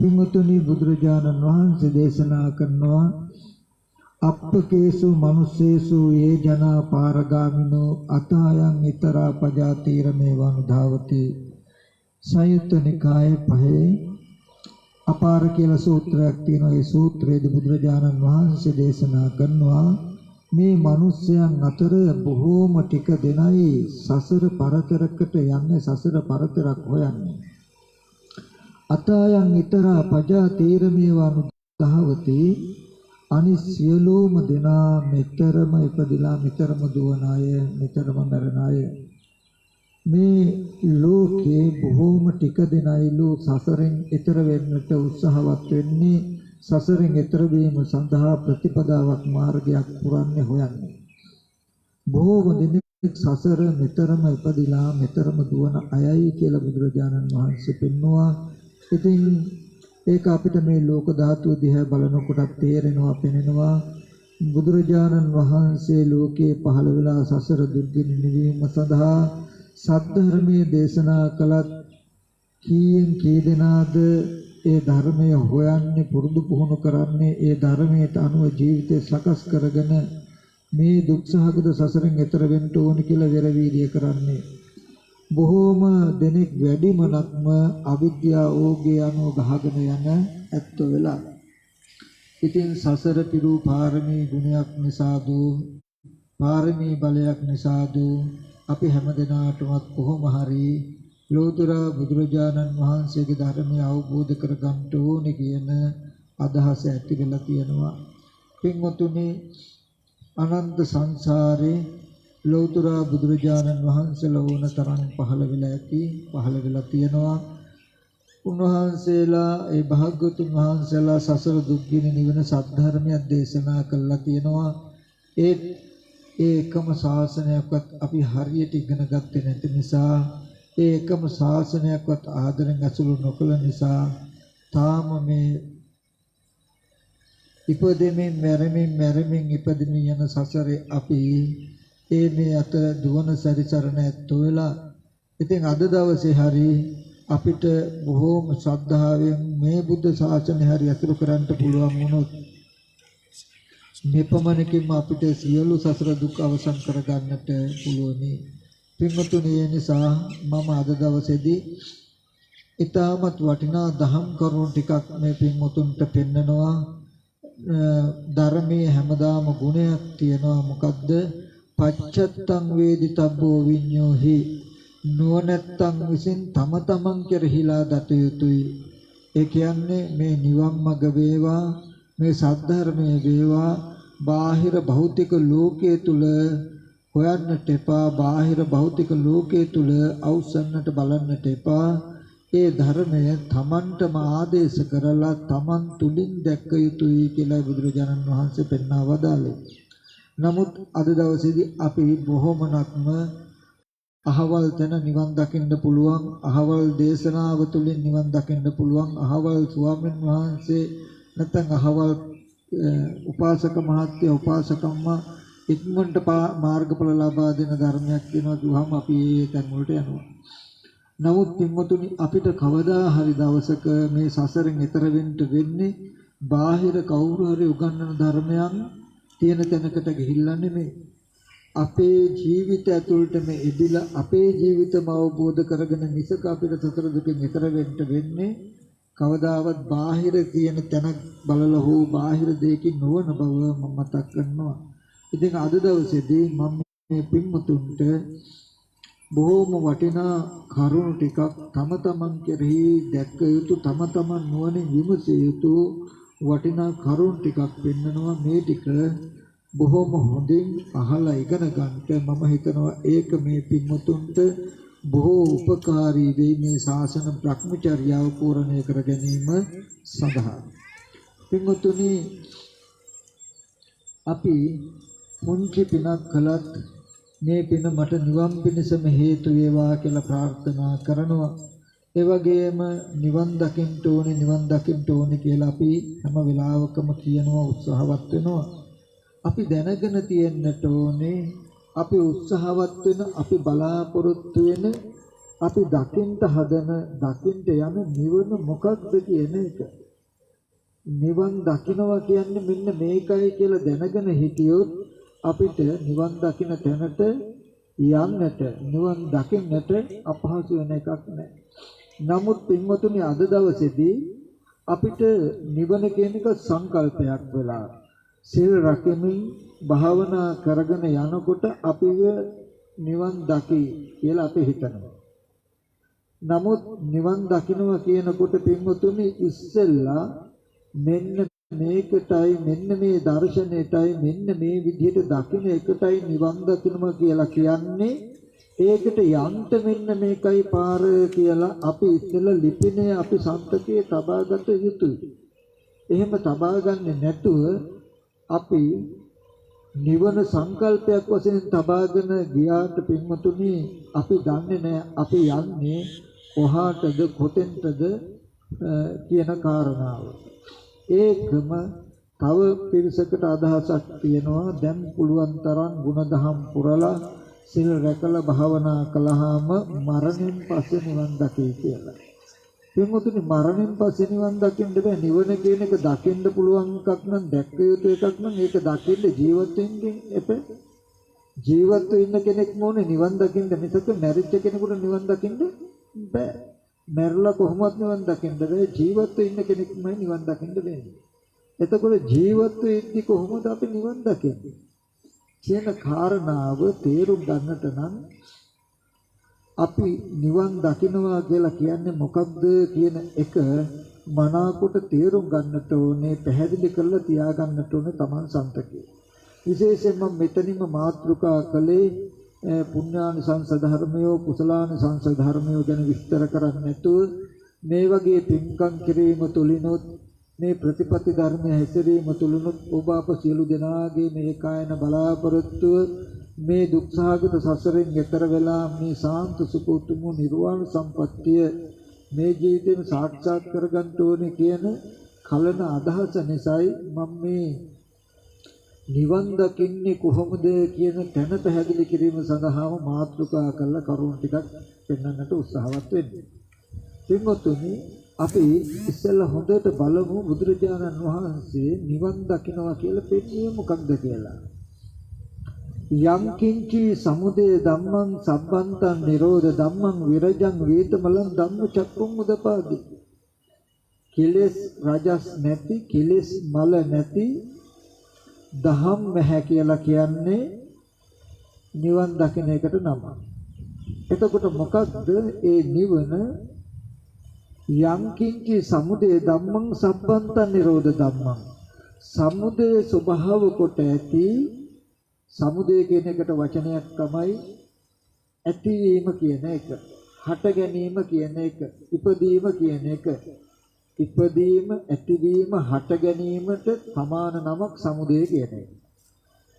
පින්වතුනි බුදුරජාණන් වහන්සේ දේශනා කරනවා අප්පකේසු මනුස්සේසු ඒ ජනා පාරගාමිනෝ අතයන් ඊතරා පජාතීරමේ වනුධාවති. සංයුත්ත නිකායේ පහේ අපාර කියලා සූත්‍රයක් තියෙනවා. ඒ සූත්‍රයේදී බුදුරජාණන් වහන්සේ දේශනා කරනවා මේ මිනිස්යන් අතර බොහෝම ටික දෙනයි සසර පරතරකට යන්නේ, සසර පරතරක් හොයන්නේ. අතයන් ඊතරා පජාතීරමේ වනුධාවති. අනිත් සියලුම දෙනා මෙතරම ඉපදිලා මෙතරම දුවන අය, මෙතරම මරණ අය. මේ ලෝකේ බොහෝම ටික දෙනයිලු සසරෙන් එතර වෙන්නට උත්සාහවත් වෙන්නේ, සසරෙන් එතර වීම සඳහා ප්‍රතිපදාවක් මාර්ගයක් පුරන්නේ හොයන්නේ. බොහෝ දෙනෙක් සසර මෙතරම ඉපදිලා මෙතරම දුවන අයයි කියලා බුදුරජාණන් වහන්සේ පෙන්වුවා. ඉතින් ඒක අපිට මේ ලෝක ධාතුව දිහා බලනකොට තේරෙනවා, පෙනෙනවා. බුදුරජාණන් වහන්සේ ලෝකේ පහළ වෙලා සසර දුක්ගින් නිවීම සඳහා සද්ධර්මයේ දේශනා කළත් කීයෙන් කී දෙනාද ඒ ධර්මය හොයන්නේ, පුරුදු පුහුණු කරන්නේ, ඒ ධර්මයට අනුව ජීවිතය සකස් කරගෙන මේ දුක්සහගත සසරෙන් එතර වෙන්න ඕන කියලා වෙරවීර්ය කරන්නේ. බොහෝම දෙනෙක් වැඩිමනක්ම අවිද්‍යාව ඕගේ අනුව ගහගෙන යන ඇත්තෝ වෙලා. ඉතින් සසර පිරූ පාරමී ගුණයක් නිසාද, පාරමී බලයක් නිසාද අපි හැමදෙනාටමත් කොහොම හරි ලෝතර බුදුරජාණන් වහන්සේගේ ධර්මය අවබෝධ කරගන්න ඕනේ කියන අදහස ඇති වෙලා තියෙනවා. පින්වතුනි, අනන්ත සංසාරේ ලෞතර බුදුරජාණන් වහන්සේලා ඕන තරම් පහළ වෙලා ඇති, පහළ වෙලා තියෙනවා. උන්වහන්සේලා ඒ භාග්‍යවතුන් වහන්සේලා සසර දුක්ගින නිවන සද්ධර්මයක් දේශනා කළා තියෙනවා. ඒ එකම ශාසනයක්වත් අපි හරියට ඉගෙන ගත්තේ නැති නිසා, ඒ එකම ශාසනයක්වත් ආදරෙන් අසුරු නොකළ නිසා තාම මේ ඉපදෙමින් මැරෙමින් ඉපදෙමින් යන සසරේ අපි මේ අතර දුවන සැරිසරන ඇත්තෝ වෙලා. ඉතින් අද දවසේ හරි අපිට බොහෝම ශ්‍රද්ධාවෙන් මේ බුද්ධ ශාසනය හරි අතුරු කරන්න පුළුවන් වුණොත් මෙපමණකින්ම අපිට සියලු සසර දුක් අවසන් කරගන්නට පුළුවනි. පින්වතුනි, ඒ නිසා මම අද දවසේදී ඊටමත් වටිනා දහම් කරුණු ටිකක් මේ පින්වතුන්ට පෙන්නනවා. ධර්මයේ හැමදාම ගුණයක් තියෙනවා. මොකද්ද? පච්චත්තං වේදිතබ්බෝ විඤ්ඤෝහි. නුවණැත්තන් විසින් තම තමන් කෙරෙහිලා දත යුතුයි. ඒ කියන්නේ මේ නිවන් මඟ වේවා, මේ සද්ධර්මයේ වේවා, බාහිර භෞතික ලෝකයේ තුල හොයන්නට එපා, බාහිර භෞතික ලෝකයේ තුල අවසන්නට බලන්නට එපා. ඒ ධර්මය තමන්ටම ආදේශ කරලා තමන් තුලින් දැක්ක යුතුයි කියලා බුදුරජාණන් වහන්සේ පෙන්වා වදාළේ. නමුත් අද දවසේදී අපි බොහොමනක්ම අහවල් තැන නිවන් දකින්න පුළුවන්, අහවල් දේශනාව තුළින් නිවන් දකින්න පුළුවන්, අහවල් ස්වාමීන් වහන්සේ නැත්නම් අහවල් උපාසක මහත්ය උපාසකම්ම ඉක්මනට මාර්ගඵල ලබා දෙන ධර්මයක් වෙනවා කිව්වම අපි ඒ තැන් වලට යනවා. නමුත් පින්වතුනි, අපිට කවදා හරි දවසක මේ සසරෙන් එතර වෙන්න වෙන්නේ බාහිර කවුරු හරි උගන්වන ධර්මයන් තියෙන තැනකට ගිහිල්ලා නෙමෙයි. අපේ ජීවිත ඇතුළට මේ ඉදිලා අපේ ජීවිතම අවබෝධ කරගෙන මිසක අපිට සතර දුකෙන් ඈතර වෙන්න වෙන්නේ කවදාවත් බාහිර තියෙන තැනක් බලලා හෝ බාහිර දෙයකින් නොවන බව මම මතක් කරනවා. ඉතින් අද දවසේදී මම මේ පින්වතුන්ට බොහෝම වටිනා කරුණු ටිකක් තම තමන් කෙරෙහි දැක්ක යුතු, තම තමන් නුවණින් විමසිය යුතු වටිනා කරුණු ටිකක් පෙන්නනවා. මේ ටික බොහොම හොඳින් අහලා ඉගෙන ගන්නට මම හිතනවා ඒක මේ පින්වතුන්ට බොහෝ උපකාරී වෙයි මේ ශාසන භ්‍රමචර්යාව පූර්ණය කර ගැනීම සඳහා. පින්වතුනි, අපි මුංචි පිනක් කළත් මේ පින මට නිවන් පිණසම හේතු වේවා කියලා ප්‍රාර්ථනා කරනවා. ඒ වගේම නිවන් දකින්න ඕනේ කියලා අපි හැම වෙලාවකම කියනවා, උත්සාහවත් වෙනවා. අපි දැනගෙන තියෙන්නට ඕනේ අපි උත්සාහවත් වෙන, අපි බලාපොරොත්තු වෙන අපි දකින්න හදන දකින්න යන නිවන මොකක්ද කියන එක. නිවන් දකින්නවා කියන්නේ මෙන්න මේකයි කියලා දැනගෙන හිටියොත් අපිට නිවන් දකින්න තැනට යන්නට නිවන් දකින්නට අපහසු වෙන එකක් නැහැ. නමුත් පින්වතුනි අද දවසේදී අපිට නිවන කියන එක සංකල්පයක් වෙලා සීල් රැකෙමින් භාවනා කරගෙන යනකොට අපිව නිවන් දකි කියලා අපි හිතනවා. නමුත් නිවන් දකින්නවා කියනකොට පින්වතුනි ඉස්සෙල්ලා මෙන්න මේකටයි මෙන්න මේ දර්ශනයටයි මෙන්න මේ විදිහට දකින්න එකටයි නිවන් දකින්නවා කියලා කියන්නේ ඒකට යන්න මෙන්න මේකයි පාර කියලා අපි ඉස්සෙල්ලා ලිපිනේ අපි සම්පතේ තබාගත යුතුයි. එහෙම තබා ගන්නේ නැතුව අපි නිවන සංකල්පයක් වශයෙන් තබාගෙන ගියාට පින්වතුනි අපි දන්නේ නැහැ අපි යන්නේ කොහාටද කොතෙන්ටද කියන කාරණාව. ඒකම තව පිරිසකට අදහසක් තියෙනවා දැන් පුළුවන් තරම් ಗುಣධම් පුරලා සිල් රැකලා භාවනා කළාම මරණයෙන් පස්සේ නිවන් දකී කියලා. පින්වතුනි මරණයෙන් පස්සේ නිවන් දකින්න බෑ. නිවන කියන එක දකින්න පුළුවන් එකක් නම් දැක්ක යුතු එකක් නම් ඒක දකින්න ජීවත් වෙන්න එපා. ජීවත් වෙන්න කෙනෙක් මොනේ නිවන් දකින්න මිසක මැරිච්ච කෙනෙකුට නිවන් දකින්න බෑ. මැරලා කොහොමවත් නිවන් දකින්න බෑ. ජීවත් වෙන්න කෙනෙක්මයි නිවන් දකින්න වෙන්නේ. එතකොට ජීවත් වෙද්දි කොහොමද අපි නිවන් දකින්නේ? කියන කාරණාව තේරුම් ගන්නට නම් අපි නිවන් දකින්නවා කියලා කියන්නේ මොකක්ද කියන එක මනාකොට තේරුම් ගන්නට ඕනේ පැහැදිලි කරලා තියා ගන්නට ඕනේ Taman සන්තකේ. විශේෂයෙන්ම මෙතනින්ම මාතෘකා කළේ පුණ්‍යානිසංස ධර්මයෝ කුසලානිසංස ධර්මයෝ ගැන විස්තර කරන්නේ නැතුව මේ වගේ පින්කම් කිරීම තුලිනොත් මේ ප්‍රතිපatti ධර්මය හැසිරීම තුලිනොත් ඔබ අප සියලු දෙනාගේ මේ කායන බලාපොරොත්තුව මේ දුක්ඛාගත සසරෙන් ඈතර වෙලා මේ සාන්ත සුඛ උතුම් නිර්වාණ සම්පත්තිය මේ ජීවිතේම සාක්ෂාත් කරගන්න ඕනේ කියන කලන අදහස නිසායි මම මේ නිවන් දකින්නේ කොහොමද කියන තැන පැහැදිලි කිරීම සඳහාම මාතෘකා කරලා කරුණු ටිකක් පෙන්වන්නට උත්සාහවත් වෙන්නේ. පින්වත්නි අපි ඉස්සෙල්ලා හොඳට බලමු බුදුරජාණන් වහන්සේ නිවන් දකින්නවා කියලා පෙන්වන්නේ මොකක්ද කියලා. යම් කිංචි සමුදය ධම්මං සම්බන්තං නිරෝධ ධම්මං විරජං වේතමලං ධම්මචක්කුම් උදපාදි. කෙලෙස් රජස් නැති කෙලෙස් මල නැති දහම් නැහැ කියලා කියන්නේ නිවන් දකින එකට නම. එතකොට මොකක්ද ඒ නිවන? යම් කිංචි සමුදය ධම්මං සම්බන්තං නිරෝධ ධම්මං. සමුදය ස්වභාව කොට ඇති සමුදය කියන එකට වචනයක් තමයි ඇතිවීම කියන එක. හට ගැනීම කියන එක. ඉපදීම කියන එක. ඉපදීම ඇතිවීම හට ගැනීමට සමාන නමක් සමුදය කියන එක.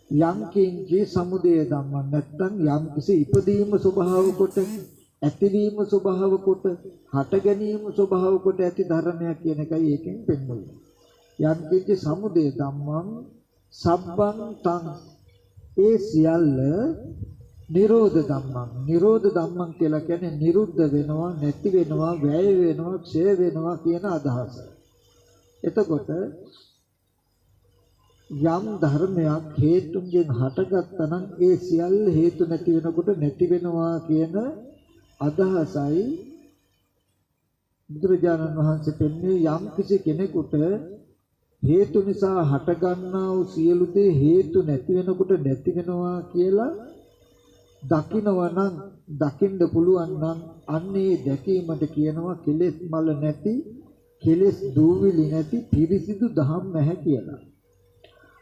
යම් කිංචි සමුදය ධම්මං නැත්නම් යම් කිසි ඉපදීම ස්වභාව කොට ඇතිවීම ස්වභාව කොට හට ගැනීම ස්වභාව කොට ඇති ධර්මයක් කියන එකයි ඒකෙන් පෙන්වන්නේ. යම් කිසි සමුදය ධම්මං සම්බන්තං ඒ සියල්ල නිරෝධ ධම්මං. නිරෝධ ධම්මං කියලා කියන්නේ නිරුද්ධ වෙනවා, නැති වෙනවා, වැය වෙනවා, ක්ෂය වෙනවා කියන අදහස. එතකොට යම් ධර්මයක් හේතුන්ගෙන් හටගත්තා නම් ඒ සියල්ල හේතු නැති වෙනකොට නැති වෙනවා කියන අදහසයි බුදුරජාණන් වහන්සේ පෙන්වන්නේ. යම් කිසි කෙනෙකුට හේතු නිසා හටගන්නා වූ සියලු දේ හේතු නැති වෙනකොට නැති වෙනවා කියලා දකිනවා නම්, දකින්න පුළුවන් නම් අන්නේ දැකීමට කියනවා කෙලෙස් මල නැති, කෙලෙස් දූවිලි නැති පිරිසිදු දහම් නැහැ කියලා.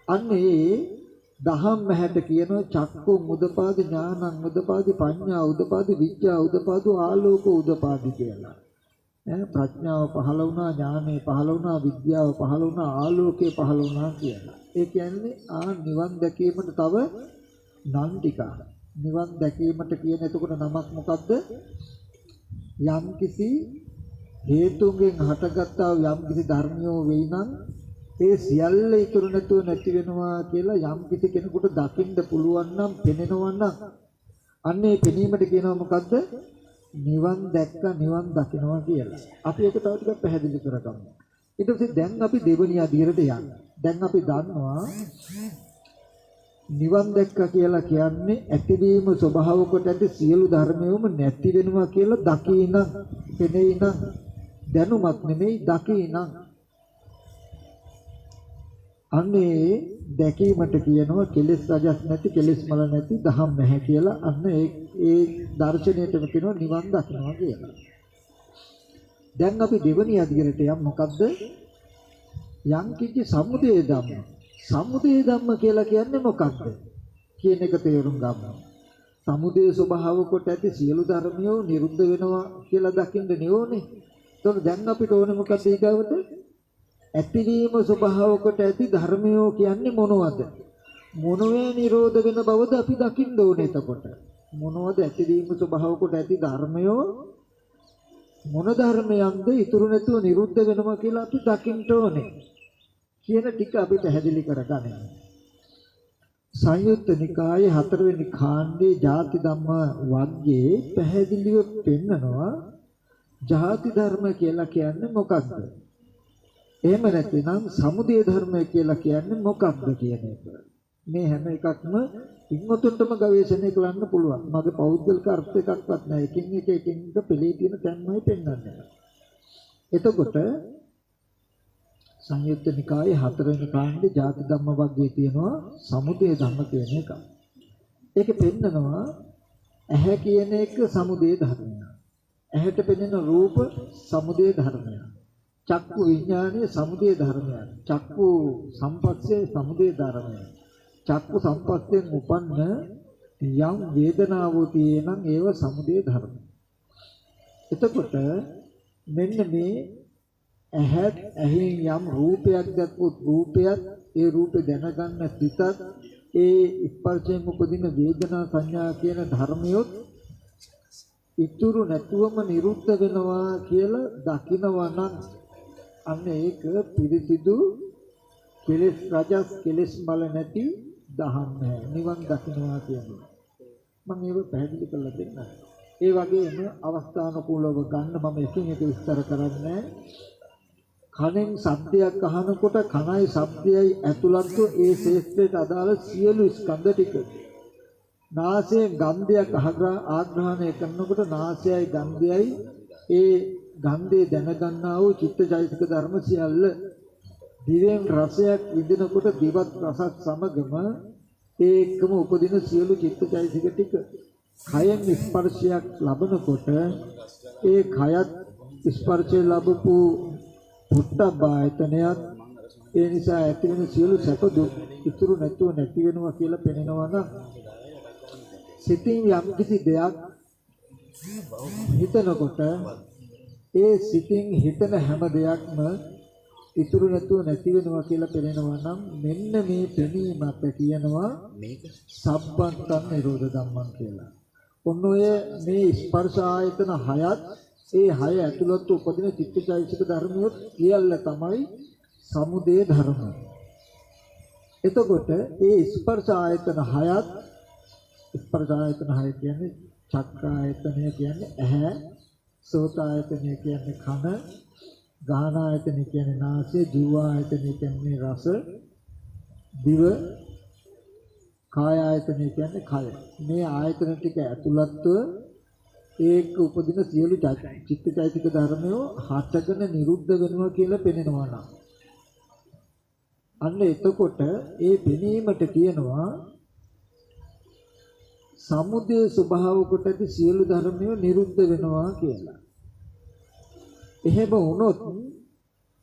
අන්නේ දහම් මහට කියනවා චක්කු උදපාදි ඥානං උදපාදි පඤ්ඤා උදපාදි විද්‍යා උදපාදි ආලෝක උදපාදි කියලා. ප්‍රඥාව පහළ වුණා, ඥානෙ පහළ වුණා, විද්‍යාව පහළ වුණා, ආලෝකය පහළ වුණා කියලා. ඒ කියන්නේ නිවන් දැකීමට තව නම් ටිකක්. නිවන් දැකීමට කියන එතකොට නමක් මොකද්ද? යම්කිසි හේතුන්ගෙන් හටගත්තා යම්කිසි ධර්මියෝ වෙයි නම් ඒ සියල්ල ඉතුරු නැතුව නැති වෙනවා කියලා යම්කිසි කෙනෙකුට දකින්න පුළුවන් නම්, පෙනෙනවා නම් අන්නේ පෙනීමට කියනවා මොකද්ද? නිවන් දැක්ක නිවන් දකින්නවා කියලා. අපි ඒක තව ටිකක් පැහැදිලි කරගමු. ඊට පස්සේ දැන් අපි දෙවෙනි අදියරට යන්න. දැන් අපි දන්නවා නිවන් දැක්ක කියලා කියන්නේ ඇතිවීම ස්වභාව කොට ඇති සියලු ධර්මයෝම නැති වෙනවා කියලා දකිනනම් පෙනෙයිනම් දැනුමක් නෙමෙයි දකිනනම් අන්නේ දැකීමට කියනවා කෙලෙස් රජස් නැති කෙලෙස් මල නැති දහම් නැහැ කියලා. අන්න ඒ දර්ශනයටම කියනවා නිවන් දකින්නවා කියලා. දැන් අපි දෙවෙනි අදියරට යමු. මොකද්ද? යම් කිසි සමුදය ධම්ම. සමුදය ධම්ම කියලා කියන්නේ මොකක්ද කියන එක තේරුම් ගන්න. සමුදය ස්වභාව කොට ඇති සියලු ධර්මයෝ නිරුද්ධ වෙනවා කියලා දකින්න නෙවෙයි. ඒතකොට දැන් අපිට ඕනේ මොකක්ද ඊගවට? ඇතිවීම ස්වභාව කොට ඇති ධර්මයෝ කියන්නේ මොනවද? මොනවේ නිරෝධ වෙන බවද අපි දකින්න ඕනේ. එතකොට මොනවද ඇතිවීම ස්වභාව කොට ඇති ධර්මයෝ? මොන ධර්මයන්ද ඉතුරු නැතුව නිරුද්ධ වෙනවා කියලා අපි දකින්න ඕනේ කියන ටික අපි පැහැදිලි කරගන්න. සංයුත්ත නිකායේ 4 වෙනි කාණ්ඩේ ජාති ධම්ම වර්ගයේ පැහැදිලිව පෙන්නනවා ජාති ධර්ම කියලා කියන්නේ මොකක්ද? එහෙම නැත්නම් සමුදය ධර්ම කියලා කියන්නේ මොකක්ද කියන එක. මේ හැම එකක්ම ඉක්මතුන්ටම ගවේෂණය කරන්න පුළුවන්. මගේ පෞද්ගලික අර්ථ එකක්වත් නැහැ. එකින් එක පෙළේ තියෙන තැන්මයි පෙන්වන්නේ. එතකොට සංයුත්ත නිකායේ 4 වෙනි කාණ්ඩේ ජාති ධම්ම වර්ගයේ තියෙනවා සමුදය ධම්ම කියන එක. ඒකේ පෙන්නනවා ඇහැ කියන එක සමුදය ධර්මයක්. ඇහැට පෙනෙන රූප සමුදය ධර්මයක්. චක්කු විඥානයේ සමුදය ධර්මයක්. චක්කු සම්පස්සේ සමුදය ධර්මයක්. චක්කු සම්පස්යෙන් උපන්න යම් වේදනාවෝ තියෙනම් ඒව සමුදය ධර්ම. එතකොට මෙන්න මේ ඇහෙන් යම් රූපයක් දැක්වුත් රූපයත් ඒ රූපේ දැනගන්න සිතත් ඒ ස්පර්ශයෙන් උපදින වේදනා සංඥා කියන ධර්මියොත් ඉතුරු නැතුවම නිරුද්ධ වෙනවා කියලා දකිනවා නම් අන්න ඒක පිරිසිදු කෙලෙස් රජස් කෙලෙස් මල නැති දහම් නැහැ. නිවන් දකින්නවා කියන්නේ. මම ඒක පැහැදිලි කරලා දෙන්නම්. ඒ වගේම අවස්ථානුකූලව ගන්න මම එකින් එක විස්තර කරන්නේ. කනෙන් ශබ්දයක් අහනකොට කනයි ශබ්දයයි ඇතුළත්ව ඒ ශේෂ්ත්‍රයට අදාළ සියලු ස්කන්ධ ටික. නාසයෙන් ගන්ධයක් ආග්‍රහණය කරනකොට නාසයයි ගන්ධයයි ඒ ගන්ධය දැනගන්නා වූ චිත්තචෛතසික ධර්ම සියල්ල. දිවෙන් රසයක් විඳිනකොට දිවත් රසත් සමගම ඒකම උපදින සියලු චිත්තචෛතසික ටික. කයෙන් ස්පර්ශයක් ලබනකොට ඒ කයත් ස්පර්ශය ලැබපු පුට්ටබ්බායතනයත් ඒ නිසා ඇති වෙන සියලු සැප දුක් ඉතුරු නැතුව නැති වෙනවා කියලා පෙනෙනවා නම් සිතින් යම් කිසි දෙයක් හිතනකොට ඒ සිතින් හිතන හැම දෙයක්ම ඉතුරු නැතුව නැති වෙනවා කියලා පෙනෙනවා නම් මෙන්න මේ පෙනීමට කියනවා සබ්බන්තං නිරෝධ ධම්මං කියලා. ඔන්න ඔය මේ ස්පර්ශ ආයතන හයත් ඒ හය ඇතුළත උපදින චිත්තචෛතසික ධර්මියොත් සියල්ල තමයි සමුදය ධර්ම. එතකොට ඒ ස්පර්ශ ආයතන හයත් ස්පර්ශ ආයතන හය කියන්නේ චක්ක ආයතනය කියන්නේ ඇහැ, සෝත ආයතනය කියන්නේ කන, ගාහන ආයතනය කියන්නේ නාසය, ජීව ආයතනය කියන්නේ රස, දිව, කාය ආයතනය කියන්නේ කය. මේ ආයතන ටික ඇතුළත්ව ඒක උපදින සියලු චිත්තචෛතසික ධර්මයෝ හටගෙන නිරුද්ධ වෙනවා කියලා පෙනෙනවා නම් අන්න එතකොට ඒ පෙනීමට කියනවා සමුදය ස්වභාව කොට ඇති සියලු ධර්මයෝ නිරුද්ධ වෙනවා කියලා. එහෙම වුණොත්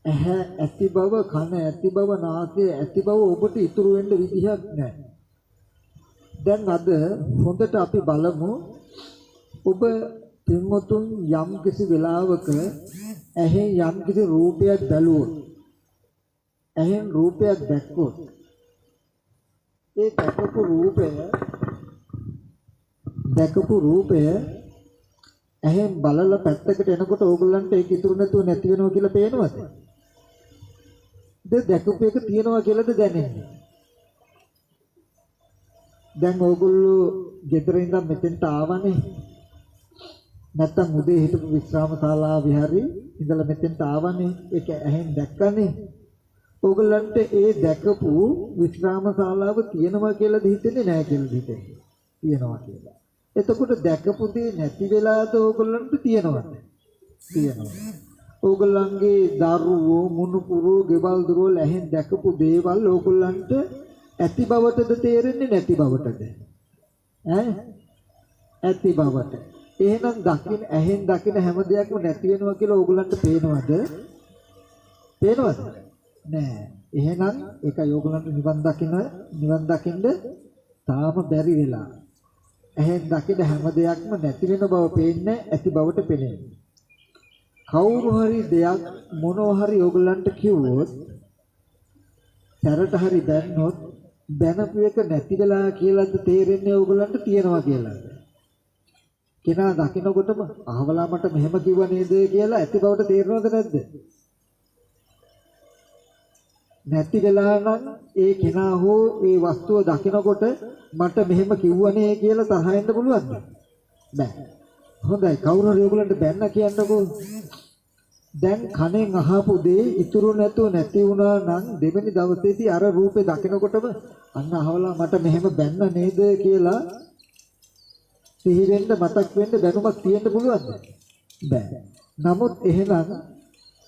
ඇහැ ඇති බව, කන ඇති බව, නාසය ඇති බව ඔබට ඉතුරු වෙන්න විදිහක් නැහැ. දැන් අද හොඳට අපි බලමු ඔබ පින්වතුන් යම් කිසි වෙලාවක ඇහෙන් යම් කිසි රූපයක් බැලුවොත්, ඇහෙන් රූපයක් දැක්කොත්, ඒ දැකපු රූපය ඇහෙන් බලලා පැත්තකට එනකොට ඕගොල්ලන්ට ඒක ඉතුරු නැතුව නැති වෙනවා කියලා පේනවද? දැකපු එක තියෙනවා කියලාද දැනෙන්නේ? දැන් ඕගොල්ලෝ ගෙදර ඉඳන් මෙතෙන්ට ආවනේ. නැත්තම් උදේ හිටපු විශ්‍රාම ශාලාවේ හරි ඉඳලා මෙතෙන්ට ආවනේ ඒක ඇහෙන් දැක්කනේ. ඕගොල්ලන්ට ඒ දැකපු විශ්‍රාම ශාලාව තියෙනවා කියලාද හිතෙන්නේ නැහැ කියලාද හිතෙන්නේ? තියෙනවා කියලා. එතකොට දැකපු දේ නැති වෙලාද ඕගොල්ලන්ට තියෙනවද? තියෙනවා. ඕගොල්ලන්ගේ දරුවෝ මුණුපුරෝ ගෙවල් දොරවල් ඇහෙන් දැකපු දේවල් ඕගොල්ලන්ට ඇති බවටද තේරෙන්නේ නැති බවටද? ඇති බවට. එහෙනම් දකින්න ඇහෙන් දකින්න හැම දෙයක්ම නැති වෙනවා කියලා ඕගොල්ලන්ට පේනවද? පේනවද? නෑ. එහෙනම් ඒකයි ඕගොල්ලන්ට නිවන් දකින්න තාම බැරි වෙලා. ඇහෙන් දකින්න හැම දෙයක්ම නැති වෙන බව පේන්නේ ඇති බවට පේන්නේ. කවුරු හරි දෙයක් මොනවා හරි ඕගොල්ලන්ට කිව්වොත් සැරට හරි දැන්නොත් දැනපු එක නැති වෙලා කියලාද තේරෙන්නේ ඕගොල්ලන්ට තියනවා කියලාද? කෙනා දකින්නකොටම අහවලා මට මෙහෙම කිව්ව නේද කියලා ඇති බවට තේරෙනවද නැද්ද? නැති වෙලා නම් ඒ කෙනා හෝ ඒ වස්තුව දකින්නකොට මට මෙහෙම කිව්වනේ කියලා තරහ එන්න පුළුවන්ද? බෑ. හොඳයි කවුරු හරි ඔයගලන්ට බැන්න කියන්නකෝ. දැන් කණෙන් අහපු දේ ඉතුරු නැතුව නැති වුණා නම් දෙවෙනි දවසේදී අර රූපේ දකිනකොටම අන්න අහවලා මට මෙහෙම බැන්න නේද කියලා සිහි වෙන්න මතක් වෙන්න දැනුමක් තියෙන්න පුළුවන්ද? බෑ. නමුත් එහෙනම්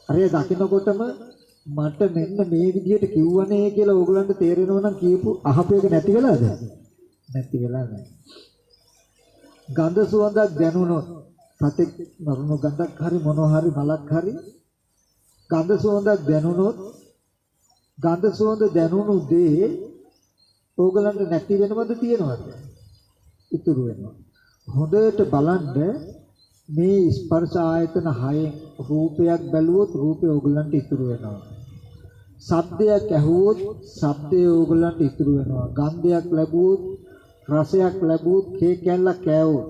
අර දකිනකොටම මට මෙන්න මේ විදිහට කිව්වනේ කියලා ඕගලන්ට තේරෙනවා නම් කියපු අහපු එක නැති වෙලාද? නැති වෙලා නැහැ. ගඳ සුවඳක් දැනුණොත් සතෙක් මරුණු ගඳක් හරි මොනවා හරි මලක් හරි ගඳ සුවඳක් දැනුණොත් ගඳ සුවඳ දැනුණු දේ ඕගලන්ට නැති වෙනවද තියනවද? ඉතුරු වෙනවා. හොඳට බලන්න මේ ස්පර්ශ ආයතන 6න් රූපයක් බැලුවොත් රූපේ ඕගලන්ට ඉතුරු වෙනවා. ශබ්දයක් ඇහුවොත් ශබ්දය ඕගලන්ට ඉතුරු වෙනවා. ගන්ධයක් ලැබුවොත් රසයක් ලැබුවොත් කේක් කැල්ලක් කෑවොත්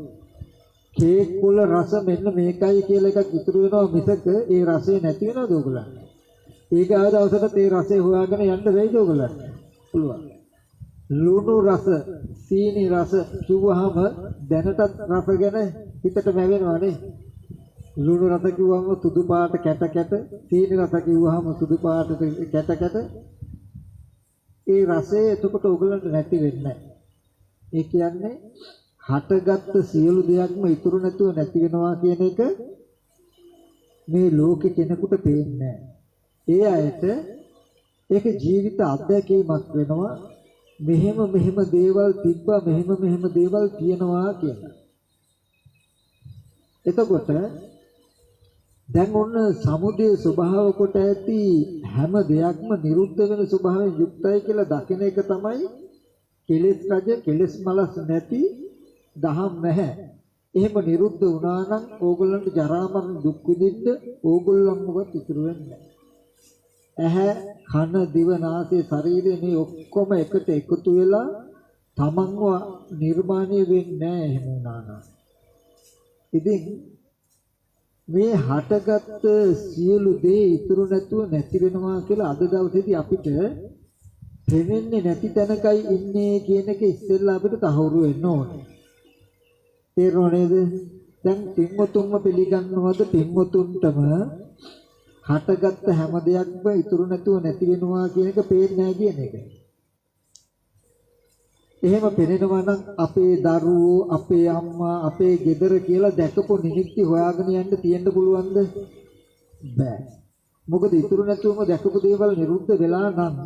කේක් වල රස මෙන්න මේකයි කියලා එකක් ඉතුරු වෙනවා මිසක ඒ රසය නැති වෙනවද ඕගලන්ට? ඊගාව දවසට ඒ රසය හොයාගෙන යන්න වෙයිද ඕගලන්ට? පුළුවන්. ලුණු රස, සීනි රස කිව්වහම දැනටත් රස ගැන හිතට මැවෙනවනේ. ලුණු රස කිව්වම සුදු පාට කැට කැට, සීනි රස කිව්වහම සුදු පාට කැට කැට. ඒ රසය එතකොට ඕගලන්ට නැති වෙන්නේ නැහැ. ඒ කියන්නේ හටගත්ත සියලු දෙයක්ම ඉතුරු නැතුව නැති වෙනවා කියන එක මේ ලෝකේ කෙනෙකුට පේන්නේ නැහැ. ඒ අයට ඒක ජීවිත අත්දැකීමක් වෙනවා. මෙහෙම දේවල් තිබ්බා මෙහෙම දේවල් තියෙනවා කියලා. එතකොට දැන් ඔන්න සමුදය ස්වභාව කොට ඇති හැම දෙයක්ම නිරුද්ධ වෙන ස්වභාවයෙන් යුක්තයි කියලා දකින එක තමයි කෙලෙස් රජ කෙලෙස් මලස් නැති දහම් නැහැ. එහෙම නිරුද්ධ වුණා නම් ඕගොල්ලන්ට ජරා මරණ දුක් විඳින්න ඕගොල්ලන්වත් ඉතුරු වෙන්නේ නැහැ. ඇහැ කන දිව නාසය ශරීරය මේ ඔක්කොම එකට එකතු වෙලා තමන්ව නිර්මාණය වෙන්නේ නැහැ එහෙම වුණා නම්. ඉතින් මේ හටගත් සියලු දේ ඉතුරු නැතුව නැති වෙනවා කියලා අද දවසේදී අපිට දෙන්නේ නැති තැනකයි ඉන්නේ කියන එක ඉස්සෙල්ලා අපිට තහවුරු වෙන්න ඕනේ. තේරුණා නේද? දැන් පින්වතුන්ම පිළිගන්නවද පින්වතුන්ටම හටගත්ත හැම දෙයක්ම ඉතුරු නැතුව නැති වෙනවා කියන එක පේන්නේ නැහැ කියන එක. එහෙම පේනවා නම් අපේ දරුවෝ, අපේ අම්මා, අපේ ගෙදර කියලා දැකපු නිමිති හොයාගෙන යන්න තියෙන්න පුළුවන්ද? බෑ. මොකද ඉතුරු නැතුවම දැකපු දේවල් නිරුද්ධ වෙලා නම්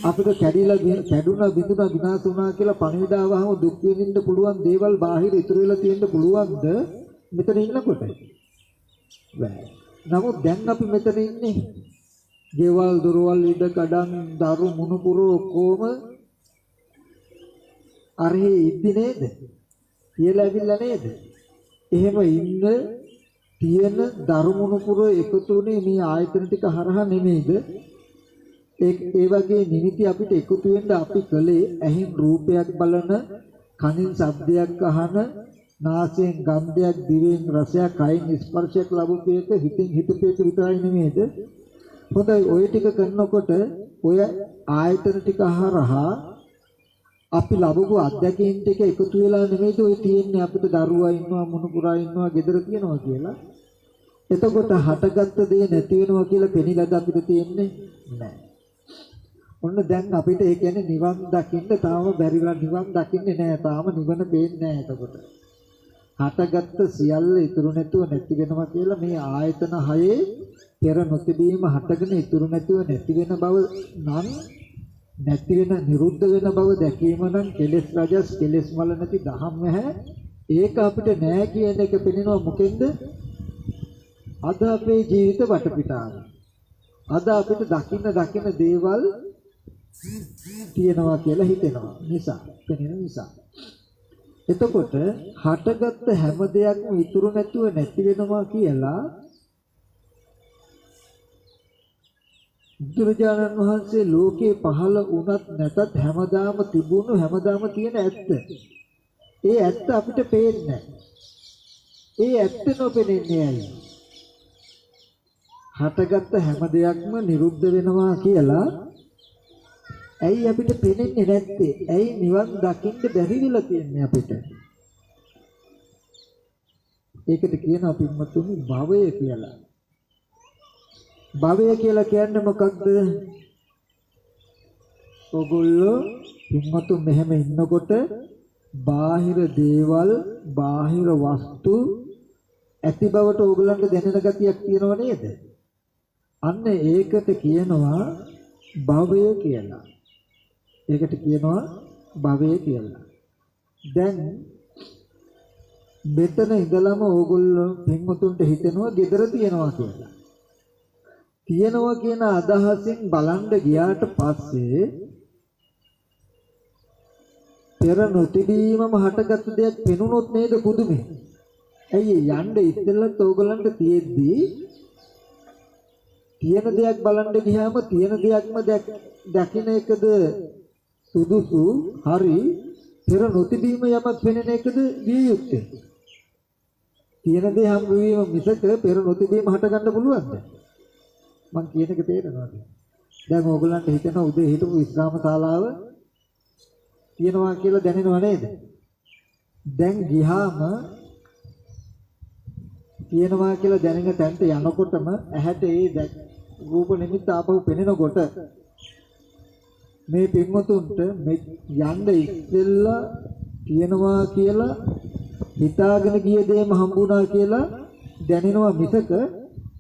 අපිට කැඩුනා බිඳුනා විනාශ වුණා කියලා පණිවිඩාවහම දුක් විඳින්න පුළුවන් දේවල් බාහිර ඉතුරු වෙලා තියෙන්න පුළුවන්ද මෙතන ඉන්නකොට? බෑ. නමුත් දැන් අපි මෙතන ඉන්නේ ගෙවල් දොරවල් ඉඩ කඩන් දරු මුණුපුර ඔක්කොම අරහේ ඉද්දි නේද? කියලා ඇවිල්ලා නේද? එහෙම ඉන්න තියෙන දරු මුණුපුර එකතුනේ මේ ආයතන ටික හරහා නෙමෙයිද? ඒ වගේ නිමිති අපිට එකතු වෙන්න අපි කලේ ඇහින් රූපයක් බලන, කනින් ශබ්දයක් අහන, නාසයෙන් ගන්ධයක්, දිවෙන් රසයක්, කයින් ස්පර්ශයක් ලැබුපු එක හිතින් හිතපේක විතරයි නෙමෙයිද? හොඳයි ඔය ටික කරනකොට ඔය ආයතන ටික හරහා අපි ලැබපු අත්දැකීම් ටික එකතු වෙලා නෙමෙයිද ඔය තියෙන්නේ අපිට දරුවා ඉන්නවා මුණුපුරා ඉන්නවා ගෙදර තියනවා කියලා. එතකොට හටගත්ත දේ නැති වෙනවා කියලා පෙනිලාද අපිට තියෙන්නේ නැහැ. ඔන්න දැන් අපිට ඒ කියන්නේ නිවන් දකින්න තාම බැරිලා නිවන් දකින්නේ නැහැ. තාම නිවන පේන්නේ නැහැ එතකොට. හටගත්ත සියල්ල ඉතුරු නැතුව නැති වෙනවා කියලා මේ ආයතන හයේ පෙර නොතිබීම හටගෙන ඉතුරු නැතුව නැති වෙන බව නම් නැති වෙන නිරුද්ධ වෙන බව දැකීම නම් කෙලෙස් රජස් කෙලෙස් මල නැති දහම් නැහැ. ඒක අපිට නෑ කියන එක පෙනෙනවා මොකෙන්ද? අද අපේ ජීවිත වටපිටාව. අද අපිට දකින්න දේවල් තියෙනවා කියලා හිතෙනවා නිසා පෙනෙන නිසා. එතකොට හටගත්ත හැම දෙයක්ම ඉතුරු නැතුව නැති වෙනවා කියලා බුදුරජාණන් වහන්සේ ලෝකේ පහළ වුණත් නැතත් හැමදාම තිබුණු හැමදාම තියෙන ඇත්ත. ඒ ඇත්ත අපිට පේන්නේ නැහැ. ඒ ඇත්ත නොපෙනෙන්නේ ඇයි? හටගත්ත හැම දෙයක්ම නිරුද්ධ වෙනවා කියලා ඇයි අපිට පේන්නේ නැත්තේ? ඇයි නිවන් දකින්න බැරි වෙලා තියන්නේ අපිට? ඒකට කියනවා පින්වත්නි භවය කියලා. භවය කියලා කියන්නේ මොකක්ද? ඔගොල්ලෝ පින්වත්තුන් මෙහෙම ඉන්නකොට බාහිර දේවල්, බාහිර වස්තු ඇති බවට ඕගලන්ට දැනෙන ගතියක් තියෙනව නේද? අන්න ඒකට කියනවා භවය කියලා. ඒකට කියනවා භවය කියලා. දැන් මෙතන ඉඳලම ඕගොල්ලෝ පින්වතුන්ට හිතෙනවා gedara තියනවා කියලා. තියනවා කියන අදහසින් බලන්න ගියාට පස්සේ පෙර නොතිබීමම හටගත් දෙයක් පෙනුනොත් නේද පුදුමේ. ඇයි යන්න ඉස්සෙල්ලත් ඕගලන්ට තියෙද්දි තියෙන දෙයක් බලන්න ගියාම තියෙන දෙයක්ම දකින්න එකද සුදුසු හරි පෙර නොතිබීම යමක් පෙනෙන එකද විය යුත්තේ? තියෙන දේ හම් වීම මිසක පෙර නොතිබීම හට ගන්න පුළුවන්ද? මං කියන එක තේරෙනවද? දැන් ඕගලන්ට හිතෙන උදේ හිටපු විශ්‍රාම ශාලාව තියෙනවා කියලා දැනෙනව නේද? දැන් ගියාම තියෙනවා කියලා දැනෙන තැනට යනකොටම ඇහැට ඒ රූප නිමිත්ත ආපහු පෙනෙනකොට මේ පින්වතුන්ට යන්න ඉස්සෙල්ලා තියෙනවා කියලා හිතාගෙන ගිය දේම හම්බුණා කියලා දැනෙනවා මිසක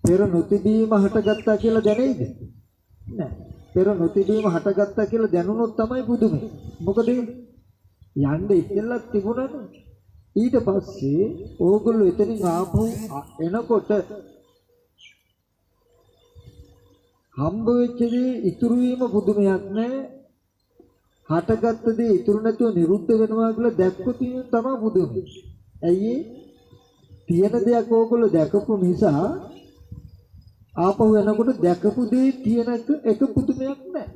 පෙර නොතිබීම හටගත්තා කියලා දැනෙයිද? නෑ. පෙර නොතිබීම හටගත්තා කියලා දැනුනොත් තමයි පුදුමයි. මොකද යන්න ඉස්සෙල්ලා තිබුණානේ. ඊට පස්සේ ඕගොල්ලෝ එතනින් ආපහු එනකොට හම්බ වෙච්ච දේ ඉතුරු වීම පුදුමයක් නෑ. හටගත්ත දේ ඉතුරු නැතුව නිරුද්ධ වෙනවා කියලා දැක්කොත් තමයි පුදුමයි. ඇයි තියෙන දෙයක් ඕගොල්ලෝ දැකපු නිසා ආපහු එනකොට දැකපු දේ තියෙන එක පුදුමයක් නෑ.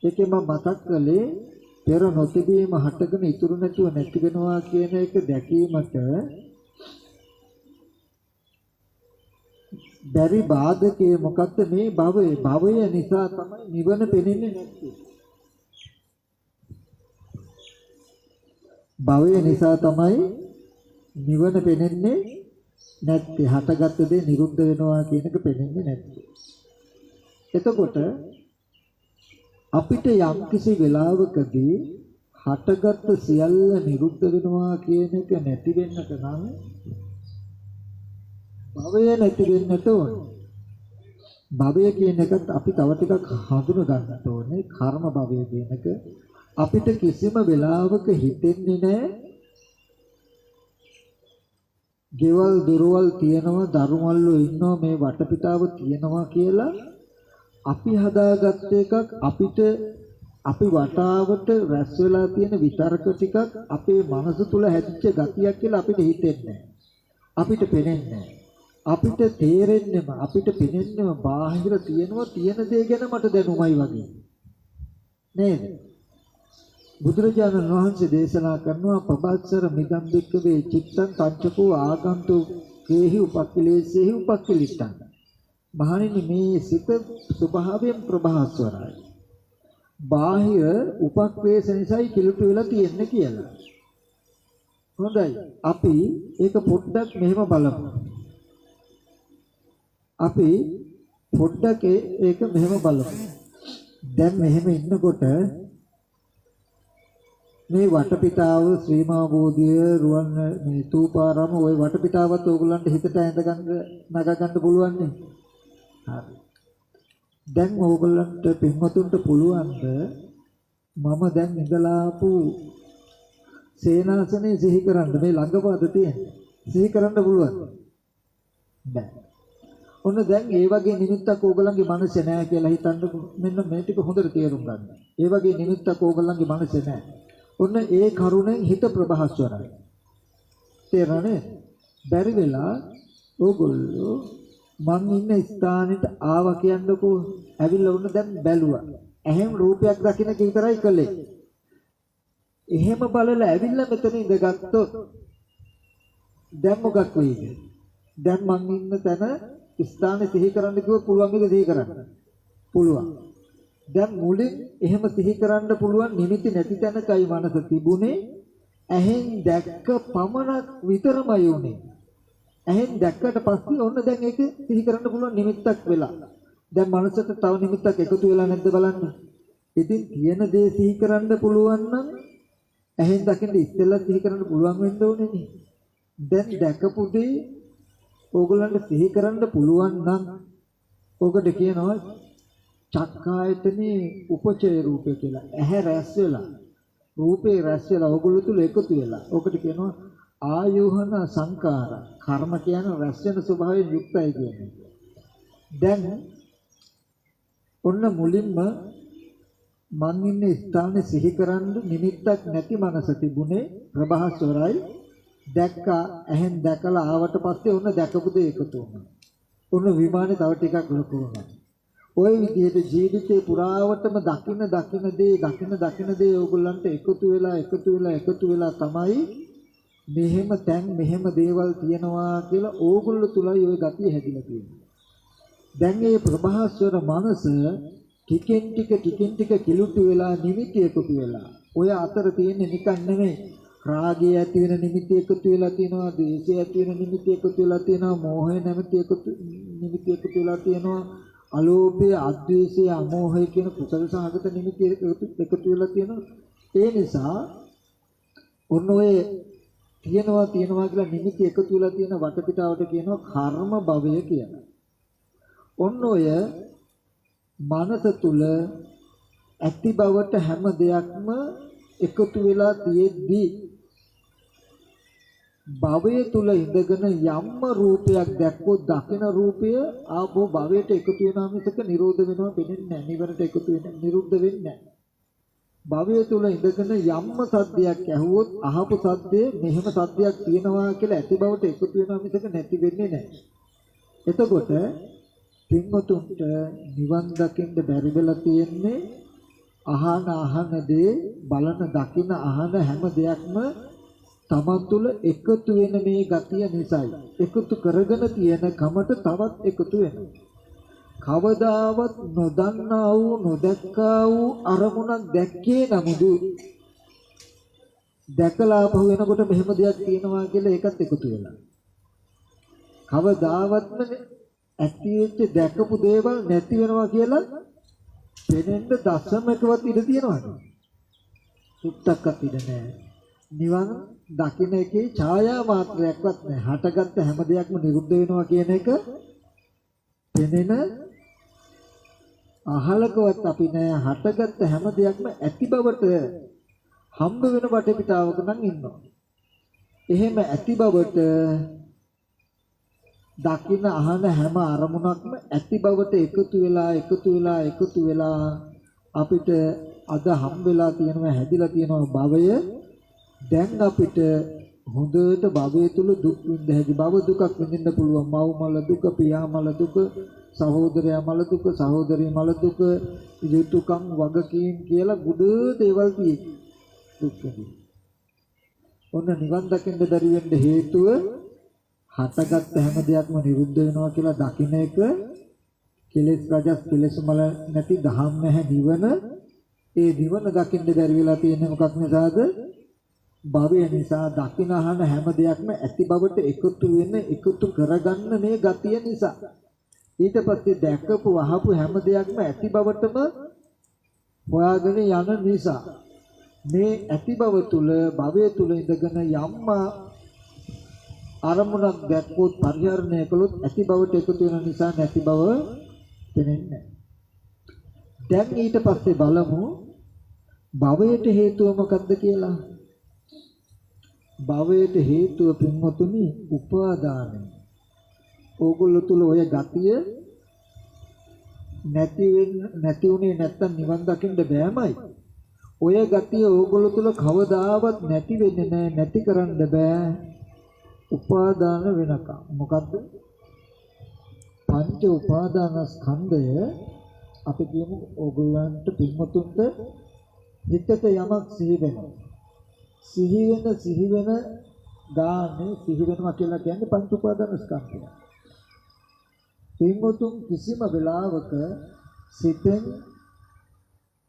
ඒකේ මම මතක් කළේ පෙර නොතිබීම හටගෙන ඉතුරු නැතුව නැති වෙනවා කියන එක දැකීමට බැරි බාධකයේ මොකක්ද? මේ භවය. භවය නිසා තමයි නිවන පෙනෙන්නේ නැත්තේ. භවය නිසා තමයි නිවන පෙනෙන්නේ නැත්තේ. හටගත්ත දේ නිරුද්ධ වෙනවා කියන එක පෙනෙන්නේ නැත්තේ. එතකොට අපිට යම් කිසි වෙලාවකදී හටගත්ත සියල්ල නිරුද්ධ වෙනවා කියන එක නැති වෙන්නට නම් භවය නැති වෙන්නට ඕන. භවය කියන එකත් අපි තව ටිකක් හඳුනා ගන්නට ඕනේ. කර්ම භවය කියන එක අපිට කිසිම වෙලාවක හිතෙන්නේ නැහැ. ගෙවල් දොරවල් තියෙනවා, දරුමල්ලෝ ඉන්නවා, මේ වටපිටාව තියෙනවා කියලා අපි හදාගත්ත එකක් අපිට අපි වටාවට රැස් වෙලා තියෙන විතර්ක ටිකක් අපේ මනස තුල හැදිච්ච ගතියක් කියලා අපිට හිතෙන්නේ අපිට පේන්නේ අපිට තේරෙන්නේම අපිට පේන්නේම බාහිර තියෙන දේ ගැන මට දැනුමයි වගේ නේද? බුදුරජාණන් වහන්සේ දේශනා කරනවා පබත්සර මිදම් බික්කවේ චිත්තං පංචකෝ ආගන්තු කේහි උපක්ඛිලේසේහි උපක්ඛිලිට්ඨං. මහණෙනි මේ සිත ස්වභාවයෙන් ප්‍රභාස්වරයි. බාහිර උපක්ලේශ නිසායි කිලුට වෙලා තියෙන්නේ කියලා. හොඳයි. අපි ඒක පොඩ්ඩක් මෙහෙම බලමු. අපි පොඩ්ඩක් ඒක මෙහෙම බලමු. දැන් මෙහෙම ඉන්නකොට මේ වටපිටාව ශ්‍රී මහා බෝධිය රුවන් මේ තූපාරාම ওই වටපිටාවත් ඕගොල්ලන්ට හිතට ඇඳ ගන්න නග ගන්න පුළුවන් නේ. හරි. දැන් ඕගොල්ලන්ට පින්වතුන්ට පුළුවන්ද මම දැන් ඉඳලා ආපු සේනාසනේ සිහි කරන්න මේ ළඟපාත තියෙන සිහි කරන්න පුළුවන් බෑ. ඔන්න දැන් ඒ වගේ නිමිත්තක් ඕගොල්ලන්ගේ මනසේ නැහැ කියලා හිතන්නකො. මෙන්න මේ ටික හොඳට තේරුම් ගන්න. ඒ වගේ නිමිත්තක් ඕගොල්ලන්ගේ මනසේ නැහැ. ඔන්න ඒ කරුණෙන් හිත ප්‍රබහස්වරයි. තේරෙන්නේ? බැරි වෙලා ඕගොල්ලෝ මං ඉන්න ස්ථානෙට ආවා කියන්නකෝ. ඇවිල්ලා වුණ දැන් බැලුවා. එහෙම රූපයක් දකින්න විතරයි කළේ. එහෙම බලලා ඇවිල්ලා මෙතන ඉඳගත්තොත් දැන් මොකක් වෙයිද? දැන් මං ඉන්න තැන ස්ථානේ සිහි කරන්න කිව්වොත් පුළුවන් මේක සිහි කරන්න. පුළුවන්. දැන් මුලින් එහෙම සිහි කරන්න පුළුවන් නිමිති නැති තැනකයි මනස තිබුණේ. ඇහෙන් දැක්ක පමණක් විතරමයි උනේ. ඇහෙන් දැක්කට පස්සේ ඔන්න දැන් ඒක සිහි කරන්න පුළුවන් නිමිත්තක් වෙලා. දැන් මනසට තව නිමිත්තක් එකතු වෙලා නැද්ද බලන්න. ඉතින් තියෙන දේ සිහි කරන්න පුළුවන් නම් ඇහෙන් දකින්න ඉස්සෙල්ලා සිහි කරන්න පුළුවන් වෙන්න ඕනේ නේ. දැන් දැකපු දේ ඕගොල්ලන්ට සිහි කරන්න පුළුවන් නම් ඕකට කියනවා චක්කායතනේ උපචය රූපය කියලා. ඇහැ රැස් වෙලා රූපේ රැස් වෙලා ඕගොල්ලෝ තුල එකතු වෙලා. ඕකට කියනවා ආයෝහන සංකාර. කර්ම කියන්නේ රැස් වෙන ස්වභාවයෙන් යුක්තයි කියන්නේ. දැන් ඔන්න මුලින්ම මං ඉන්නේ ස්ථානේ සිහි කරන්න නිමිත්තක් නැති මනස තිබුණේ ප්‍රභාස්වරයි. දැක්කා ඇහෙන් දැකලා ආවට පස්සේ ඔන්න දැකපු දේ එකතු වුණා. ඔන්න විමානේ තව ටිකක් ලොකු වුණා. ওই විදිහට ජීවිතේ පුරාවටම දකින්න දේ ඕගොල්ලන්ට එකතු වෙලා තමයි මෙහෙම තැන් මෙහෙම දේවල් තියනවා කියලා ඕගොල්ලෝ තුලයි ওই ගතිය හැදිලා තියෙන්නේ. දැන් මේ ප්‍රභාස්වර මනස ටිකෙන් ටික කිලුටු වෙලා නිමිති එකතු වෙලා ඔය අතර තියෙන්නේ නිකන් නෙමෙයි. රාගය ඇති වෙන නිමිති එකතු වෙලා තියෙනවා, ද්වේෂය ඇති වෙන නිමිති එකතු වෙලා තියෙනවා, මෝහය නැමැති නිමිති එකතු වෙලා තියෙනවා, අලෝභය, අද්වේෂය, අමෝහය කියන කුසල සහගත නිමිති එකතු වෙලා තියෙනවා. ඒ නිසා ඔන්න ඔය තියෙනවා කියලා නිමිති එකතු වෙලා තියෙන වටපිටාවට කියනවා කර්ම භවය කියලා. ඔන්න ඔය මනස තුල ඇති බවට හැම දෙයක්ම එකතු වෙලා තියෙද්දී භවය තුල ඉඳගෙන යම්ම රූපයක් දැක්කොත් දකින රූපය ආපෝ භවයට එකතු වෙනා මිසක නිරෝධ වෙනවා වෙන්නේ නැහැ. නිවනට එකතු වෙන්නේ නිරුද්ධ වෙන්නේ නැහැ. භවය තුල ඉඳගෙන යම්ම සද්දයක් ඇහුවොත් අහපු සද්දේ මෙහෙම සද්දයක් තියෙනවා කියලා ඇති බවට එකතු වෙනා මිසක නැති වෙන්නේ නැහැ. එතකොට පින්වතුන්ට නිවන් දකින්න බැරි වෙලා තියෙන්නේ අහන දේ බලන දකින අහන හැම දෙයක්ම තමන් තුළ එකතු වෙන මේ ගතිය නිසායි. එකතු කරගෙන තියෙන කමට තවත් එකතු වෙනවා. කවදාවත් නොදන්නා වූ නොදැක්කා වූ අරමුණක් දැක්කේ නමුදු දැකලා පහු වෙනකොට මෙහෙම දෙයක් තියෙනවා කියලා ඒකත් එකතු වෙලා. කවදාවත්ම ඇතිවෙච්ච දැකපු දේවල් නැති වෙනවා කියලා පෙනෙන්න දශමකවත් ඉඩ තියනවද? සුත්තක්වත් ඉඩ නැහැ. නිවන් දකින්න එකේ ඡායා මාත්‍රයක්වත් නැහැ. හටගත්ත හැම දෙයක්ම නිරුද්ධ වෙනවා කියන එක පෙනෙන අහලකවත් අපි නැහැ. හටගත්ත හැම දෙයක්ම ඇති බවට හම්බ වෙන වටපිටාවක නම් ඉන්නවා. එහෙම ඇති බවට දකින්න අහන හැම අරමුණක්ම ඇති බවට එකතු වෙලා අපිට අද හම්බෙලා තියෙනවා හැදිලා තියෙනවා භවය. දැන් අපිට හොඳට භවය තුල දුක් විඳ හැකි භව දුකක් විඳින්න පුළුවන්. මව් මල දුක, පියා මල දුක, සහෝදරයා මල දුක, සහෝදරී මල දුක, යුතුයකම් වගකීම් කියලා බුදු දේවල් තියෙනවා. දුක් විඳින්න. ඔන්න නිවන් දකින්න බැරි වෙන්න හේතුව හටගත් හැම දෙයක්ම නිරුද්ධ වෙනවා කියලා දකින්න එක කෙලෙස් රජස් කෙලෙස් මල නැති දහම් නැහැ නිවන ඒ නිවන දකින්න බැරි වෙලා තියෙන්නේ මොකක් නිසාද? භවය නිසා. දකින අහන හැම දෙයක්ම ඇති බවට එකතු කරගන්න මේ ගතිය නිසා. ඊට පස්සේ දැකපු අහපු හැම දෙයක්ම ඇති බවටම හොයාගෙන යන නිසා මේ ඇති බව තුල භවය තුල ඉඳගෙන යම් අරමුණක් දැක්කොත් පරිහරණය කළොත් ඇති බවට එකතු වෙන නිසා නැති බව දැනෙන්නේ. දැන් ඊට පස්සේ බලමු භවයට හේතුව මොකක්ද කියලා. භවයට හේතුව පින්වතුනි උපාදානයි. ඕගොල්ලෝ තුල ඔය ගතිය නැති උනේ නැත්තම් නිවන් දකින්න බෑමයි. ඔය ගතිය ඕගොල්ලෝ තුල කවදාවත් නැති වෙන්නේ නැහැ, නැති කරන්න බෑ. උපාදාන වෙනකම්. මොකද්ද? පංච උපාදාන ස්කන්ධය අපි කියමු ඕගොල්ලන්ට පින්වතුන්ට හිතට යමක් සිහි වෙනවා. සිහි වෙන ගානේ සිහි වෙනවා කියලා කියන්නේ පංච උපාදාන ස්කන්ධය. පින්වතුන් කිසිම වෙලාවක සිතෙන්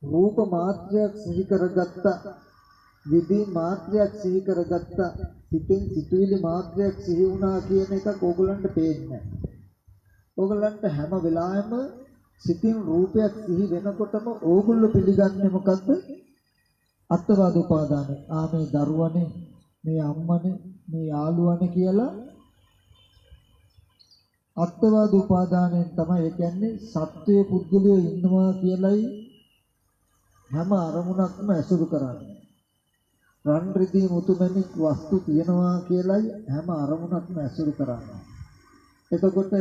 රූප මාත්‍රයක් සිහි කරගත්ත, විදි මාත්‍රයක් සිහි කරගත්ත, සිතෙන් සිතුවිලි මාත්‍රයක් සිහි වුණා කියන එකක් ඕගොල්ලන්ට පේන්නේ නැහැ. ඕගොල්ලන්ට හැම වෙලාවෙම සිතින් රූපයක් සිහි වෙනකොටම ඕගොල්ලෝ පිළිගන්නේ මොකද්ද? අත්වාද උපාදානයි. මේ දරුවනේ, මේ අම්මනේ, මේ යාළුවනේ කියලා අත්වාද උපාදානයෙන් තමයි ඒ කියන්නේ සත්වයේ පුද්ගලයෝ ඉන්නවා කියලයි හැම අරමුණක්ම ඇසුරු කරන්නේ. රන් රිදී මුතුමැණික් වස්තු තියනවා කියලයි හැම අරමුණක්ම ඇසුරු කරන්නේ. එතකොට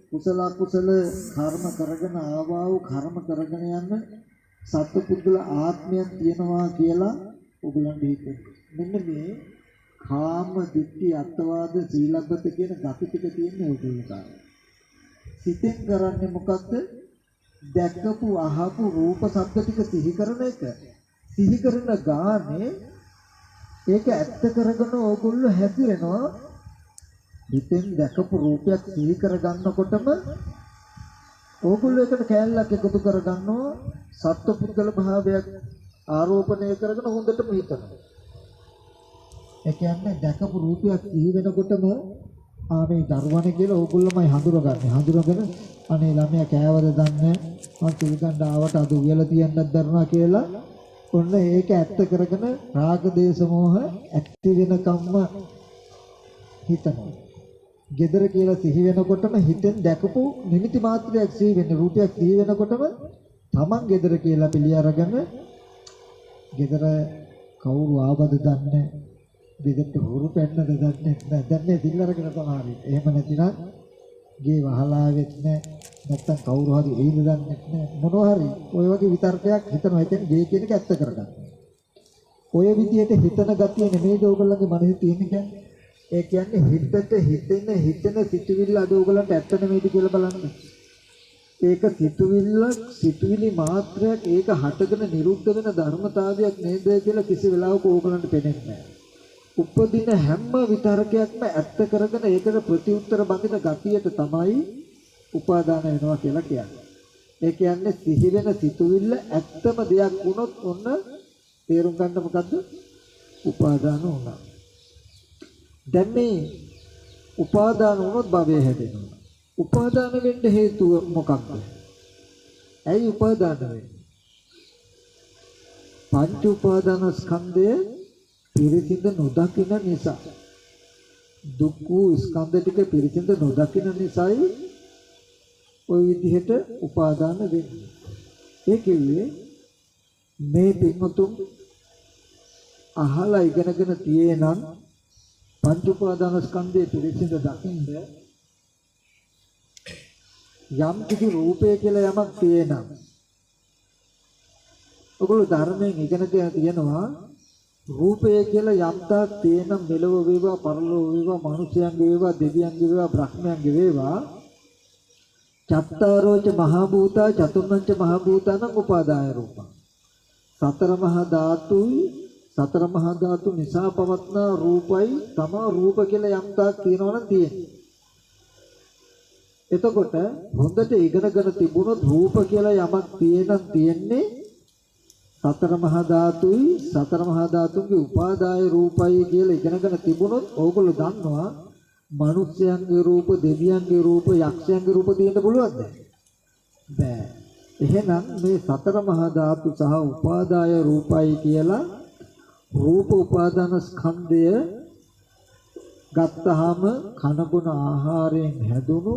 කුසල කුසල කර්ම කරගෙන ආවා වූ කර්ම කරගෙන යන සත්පුද්ගල ආත්මයක් තියනවා කියලා ඔයගලන්ට හිතෙන්නේ. මෙන්න මේ කාම දිට්ඨි අත්වාද සීලබ්බත කියන gati ටික තියෙන්නේ ඔයගොල්ලෝ කාට. සිතෙන් කරන්නේ මොකක්ද? දැකපු අහපු රූප ශබ්ද ටික සිහි කරන එක. සිහි කරන ගානේ ඒක ඇත්ත කරගෙන ඕගොල්ලෝ හැදිරෙනවා. හිතෙන් දැකපු රූපයක් සිහි කරගන්නකොටම ඕගොල්ලෝ එකට කැලලක් එකතු කරගන්නවා. සත්පුද්ගල භාවයක් ආරෝපණය කරගෙන හොඳටම හිතනවා. ඒ කියන්නේ දැකපු රූපයක් සිහි වෙනකොටම මේ දරුවනේ කියලා ඕගොල්ලෝමයි හඳුරගන්නේ. හඳුරගෙන අනේ ළමයා කෑවද දන්නේ මං පිළිගන්න ආවට අද උයලා තියන්නත් දරනවා කියලා ඔන්න ඒක ඇත්ත කරගෙන රාග දේශ මොහ ඇති වෙනකම්ම හිතනවා. gedara කියලා සිහි වෙනකොටම හිතෙන් දැකපු නිමිති මාත්‍රයක් සිහි වෙන රූපයක් සිහි වෙනකොටම තමන් gedara කියලා පිළි අරගෙන gedara කවුරු ආවද දන්නේ දෙකට හොරු පෙන්නද දන්නේ නැහැ. දැන්නේ සිල්ලරගෙන තමයි. එහෙම නැතිනම් ගේ වහලාවෙත් නැහැ. නැත්තම් කවුරු හරි එයිද දන්නේ නැහැ. මොනවා හරි ඔය වගේ විතර්කයක් හිතනවා. ඒ කියන්නේ ගේ කියන එක ඇත්ත කරගන්න. ඔය විදිහට හිතන ගතිය නෙමෙයිද ඕගොල්ලන්ගේ මනසේ තියෙන්නේ. ඒ කියන්නේ හිතෙන සිතුවිල්ල අද ඕගොල්ලන්ට ඇත්ත නෙමෙයිද කියලා බලන්න. ඒක සිතුවිලි මාත්‍රයක් ඒක හටගෙන නිරුද්ධ වෙන ධර්මතාවයක් නේද කියලා කිසි වෙලාවක ඕගොල්ලන්ට පේන්නේ නැහැ. උපදින හැම විතරකයක්ම ඇත්ත කරගෙන ඒකට ප්‍රතිඋත්තර බඳින ගතියට තමයි උපාදාන වෙනවා කියලා කියන්නේ. ඒ කියන්නේ සිහි වෙන සිතුවිල්ල ඇත්තම දෙයක් වුණොත් ඔන්න තේරුම් ගන්න මොකද්ද? උපාදාන වුණා. දැන් මේ උපාදාන වුණොත් භවය හැදෙනවා. උපාදාන වෙන්න හේතුව මොකක්ද? ඇයි උපාදාන වෙන්නේ? පංච උපාදාන ස්කන්ධය පිරිසිඳ නොදකින නිසා. දුක් වූ ස්කන්ධ ටික පිරිසිඳ නොදකින නිසායි ওই විදිහට උපාදාන වෙන්නේ. ඒ කියන්නේ මේ පින්වතුන් අහලා ඉගෙනගෙන තියෙනම් පංච උපාදාන ස්කන්ධයේ පිරිසිඳ දකින්ද යම් කිසි රූපය කියලා යමක් තියෙනම් ඔගොල්ලෝ ධර්මයෙන් ඉගෙනගෙන තියෙනවා රූපය කියලා යම් තාක් තියෙනම් මෙලව වේවා පරලොව වේවා මනුෂ්‍යයන්ගේ වේවා දෙවියන්ගේ වේවා බ්‍රහ්මයන්ගේ වේවා චත්තාරෝච මහ භූතා චතුර්ණංච මහ භූතානං උපාදාය රූපං සතර මහා ධාතු නිසා පවත්නා රූපයි තමා රූප කියලා යම් තාක් තියෙනවනම් තියෙන්නේ. එතකොට හොඳට ඉගෙනගෙන තිබුණොත් රූප කියලා යමක් තියෙන්නේ සතර මහා ධාතුයි සතර මහා ධාතුන්ගේ උපාදාය රූපයි කියලා ඉගෙනගෙන තිබුණොත් ඕගොල්ලෝ දන්නවා මිනිස්යන්ගේ රූප, දෙවියන්ගේ රූප, යක්ෂයන්ගේ රූප තියෙන්න පුළුවන්ද? බෑ. එහෙනම් මේ සතර මහා ධාතු සහ උපාදාය රූපයි කියලා රූප උපාදාන ස්කන්ධය ගත්තාම කනබුන ආහාරයෙන් හැදුණු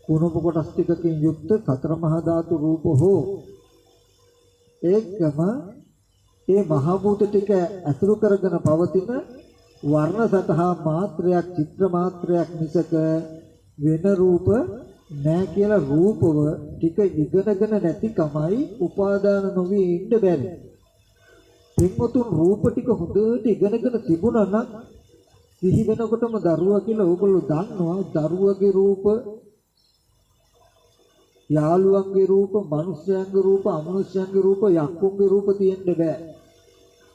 කුණප කොටස් ටිකකින් යුක්ත සතර මහා ධාතු රූප හෝ ඒකම ඒ මහ භූත ටික ඇසුරු කරගෙන පවතින වර්ණ සතහා මාත්‍රයක් චිත්‍ර මාත්‍රයක් මිසක වෙන රූප නෑ කියලා රූපව ටික ඉගෙනගෙන නැතිකමයි උපාදාන නොවි ඉන්න බැරි. පින්වතුන් රූප ටික හොඳට ඉගෙනගෙන තිබුණා නම් සිහි වෙනකොටම දරුවා කියලා ඕගොල්ලෝ දන්නවා දරුවගේ රූප, යාළුවන්ගේ රූප, මිනිස්යන්ගේ රූප, අමනුෂ්‍යයන්ගේ රූප, යක්කුන්ගේ රූප තියෙන්න බෑ.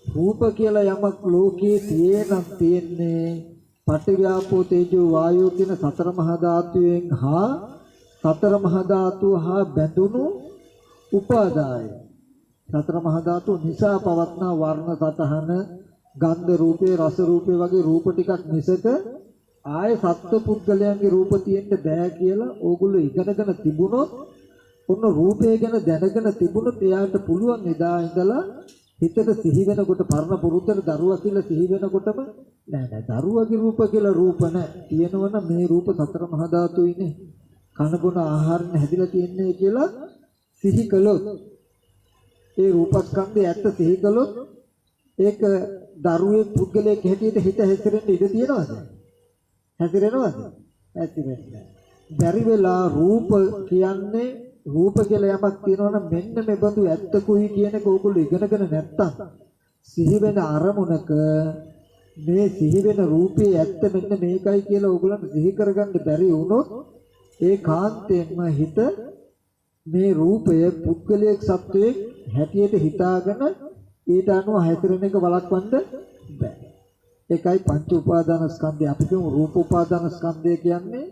රූප කියලා යමක් ලෝකයේ තියෙන්නේ පඨවි තේජෝ වායෝ කියන සතර මහා ධාතුයෙන් හා සතර මහා ධාතුව හා බැඳුණු උපාදාය. සතර මහා ධාතුව නිසා පවත්නා වර්ණ සතහන, ගන්ධ රූපේ, රස රූපේ වගේ රූප ටිකක් මිසක ආය සත්ත්ව පුද්ගලයන්ගේ රූප තියෙන්න බෑ කියලා ඕගොල්ලෝ ඉගෙනගෙන තිබුණොත් ඔන්න රූපය ගැන දැනගෙන තිබුණොත් එයාට පුළුවන් එදා ඉඳලා හිතට සිහි වෙනකොට පරණ පුරුද්දට දරුවා කියලා සිහි වෙනකොටම නෑ දරුවාගේ රූප කියලා රූප නෑ තියෙනවනම් මේ රූප සතර මහා ධාතුයිනේ කන බොන ආහාරයෙන් හැදිලා තියන්නේ කියලා සිහි කළොත් ඒ රූපස්කන්ධය ඇත්ත සිහි කළොත් ඒක දරුවේ පුද්ගලයෙක් හැටියට හිත හැසිරෙන්න ඉඩ තියෙනවද? හැසිරෙනවද? හැසිරෙන්නේ. බැරි වෙලා රූප කියන්නේ රූප කියලා යමක් තියෙනවනම් මෙන්න මේ බඳු ඇත්තකුයි කියන එක ඕගොල්ලෝ ඉගෙනගෙන නැත්තම් සිහි වෙන අරමුණක මේ සිහි වෙන රූපේ ඇත්ත මෙන්න මේකයි කියලා ඕගොල්ලන්ට සිහි කරගන්න බැරි වුණොත් ඒ කාන්තයෙන්ම හිත මේ රූපය පුද්ගලයෙක් සත්වයක් හැටියට හිතාගෙන ඊට අනුව හැසිරෙන එක වළක්වන්න බෑ. ඒකයි පංච උපාදාන ස්කන්ධය. අපි කියමු රූප උපාදාන ස්කන්ධය කියන්නේ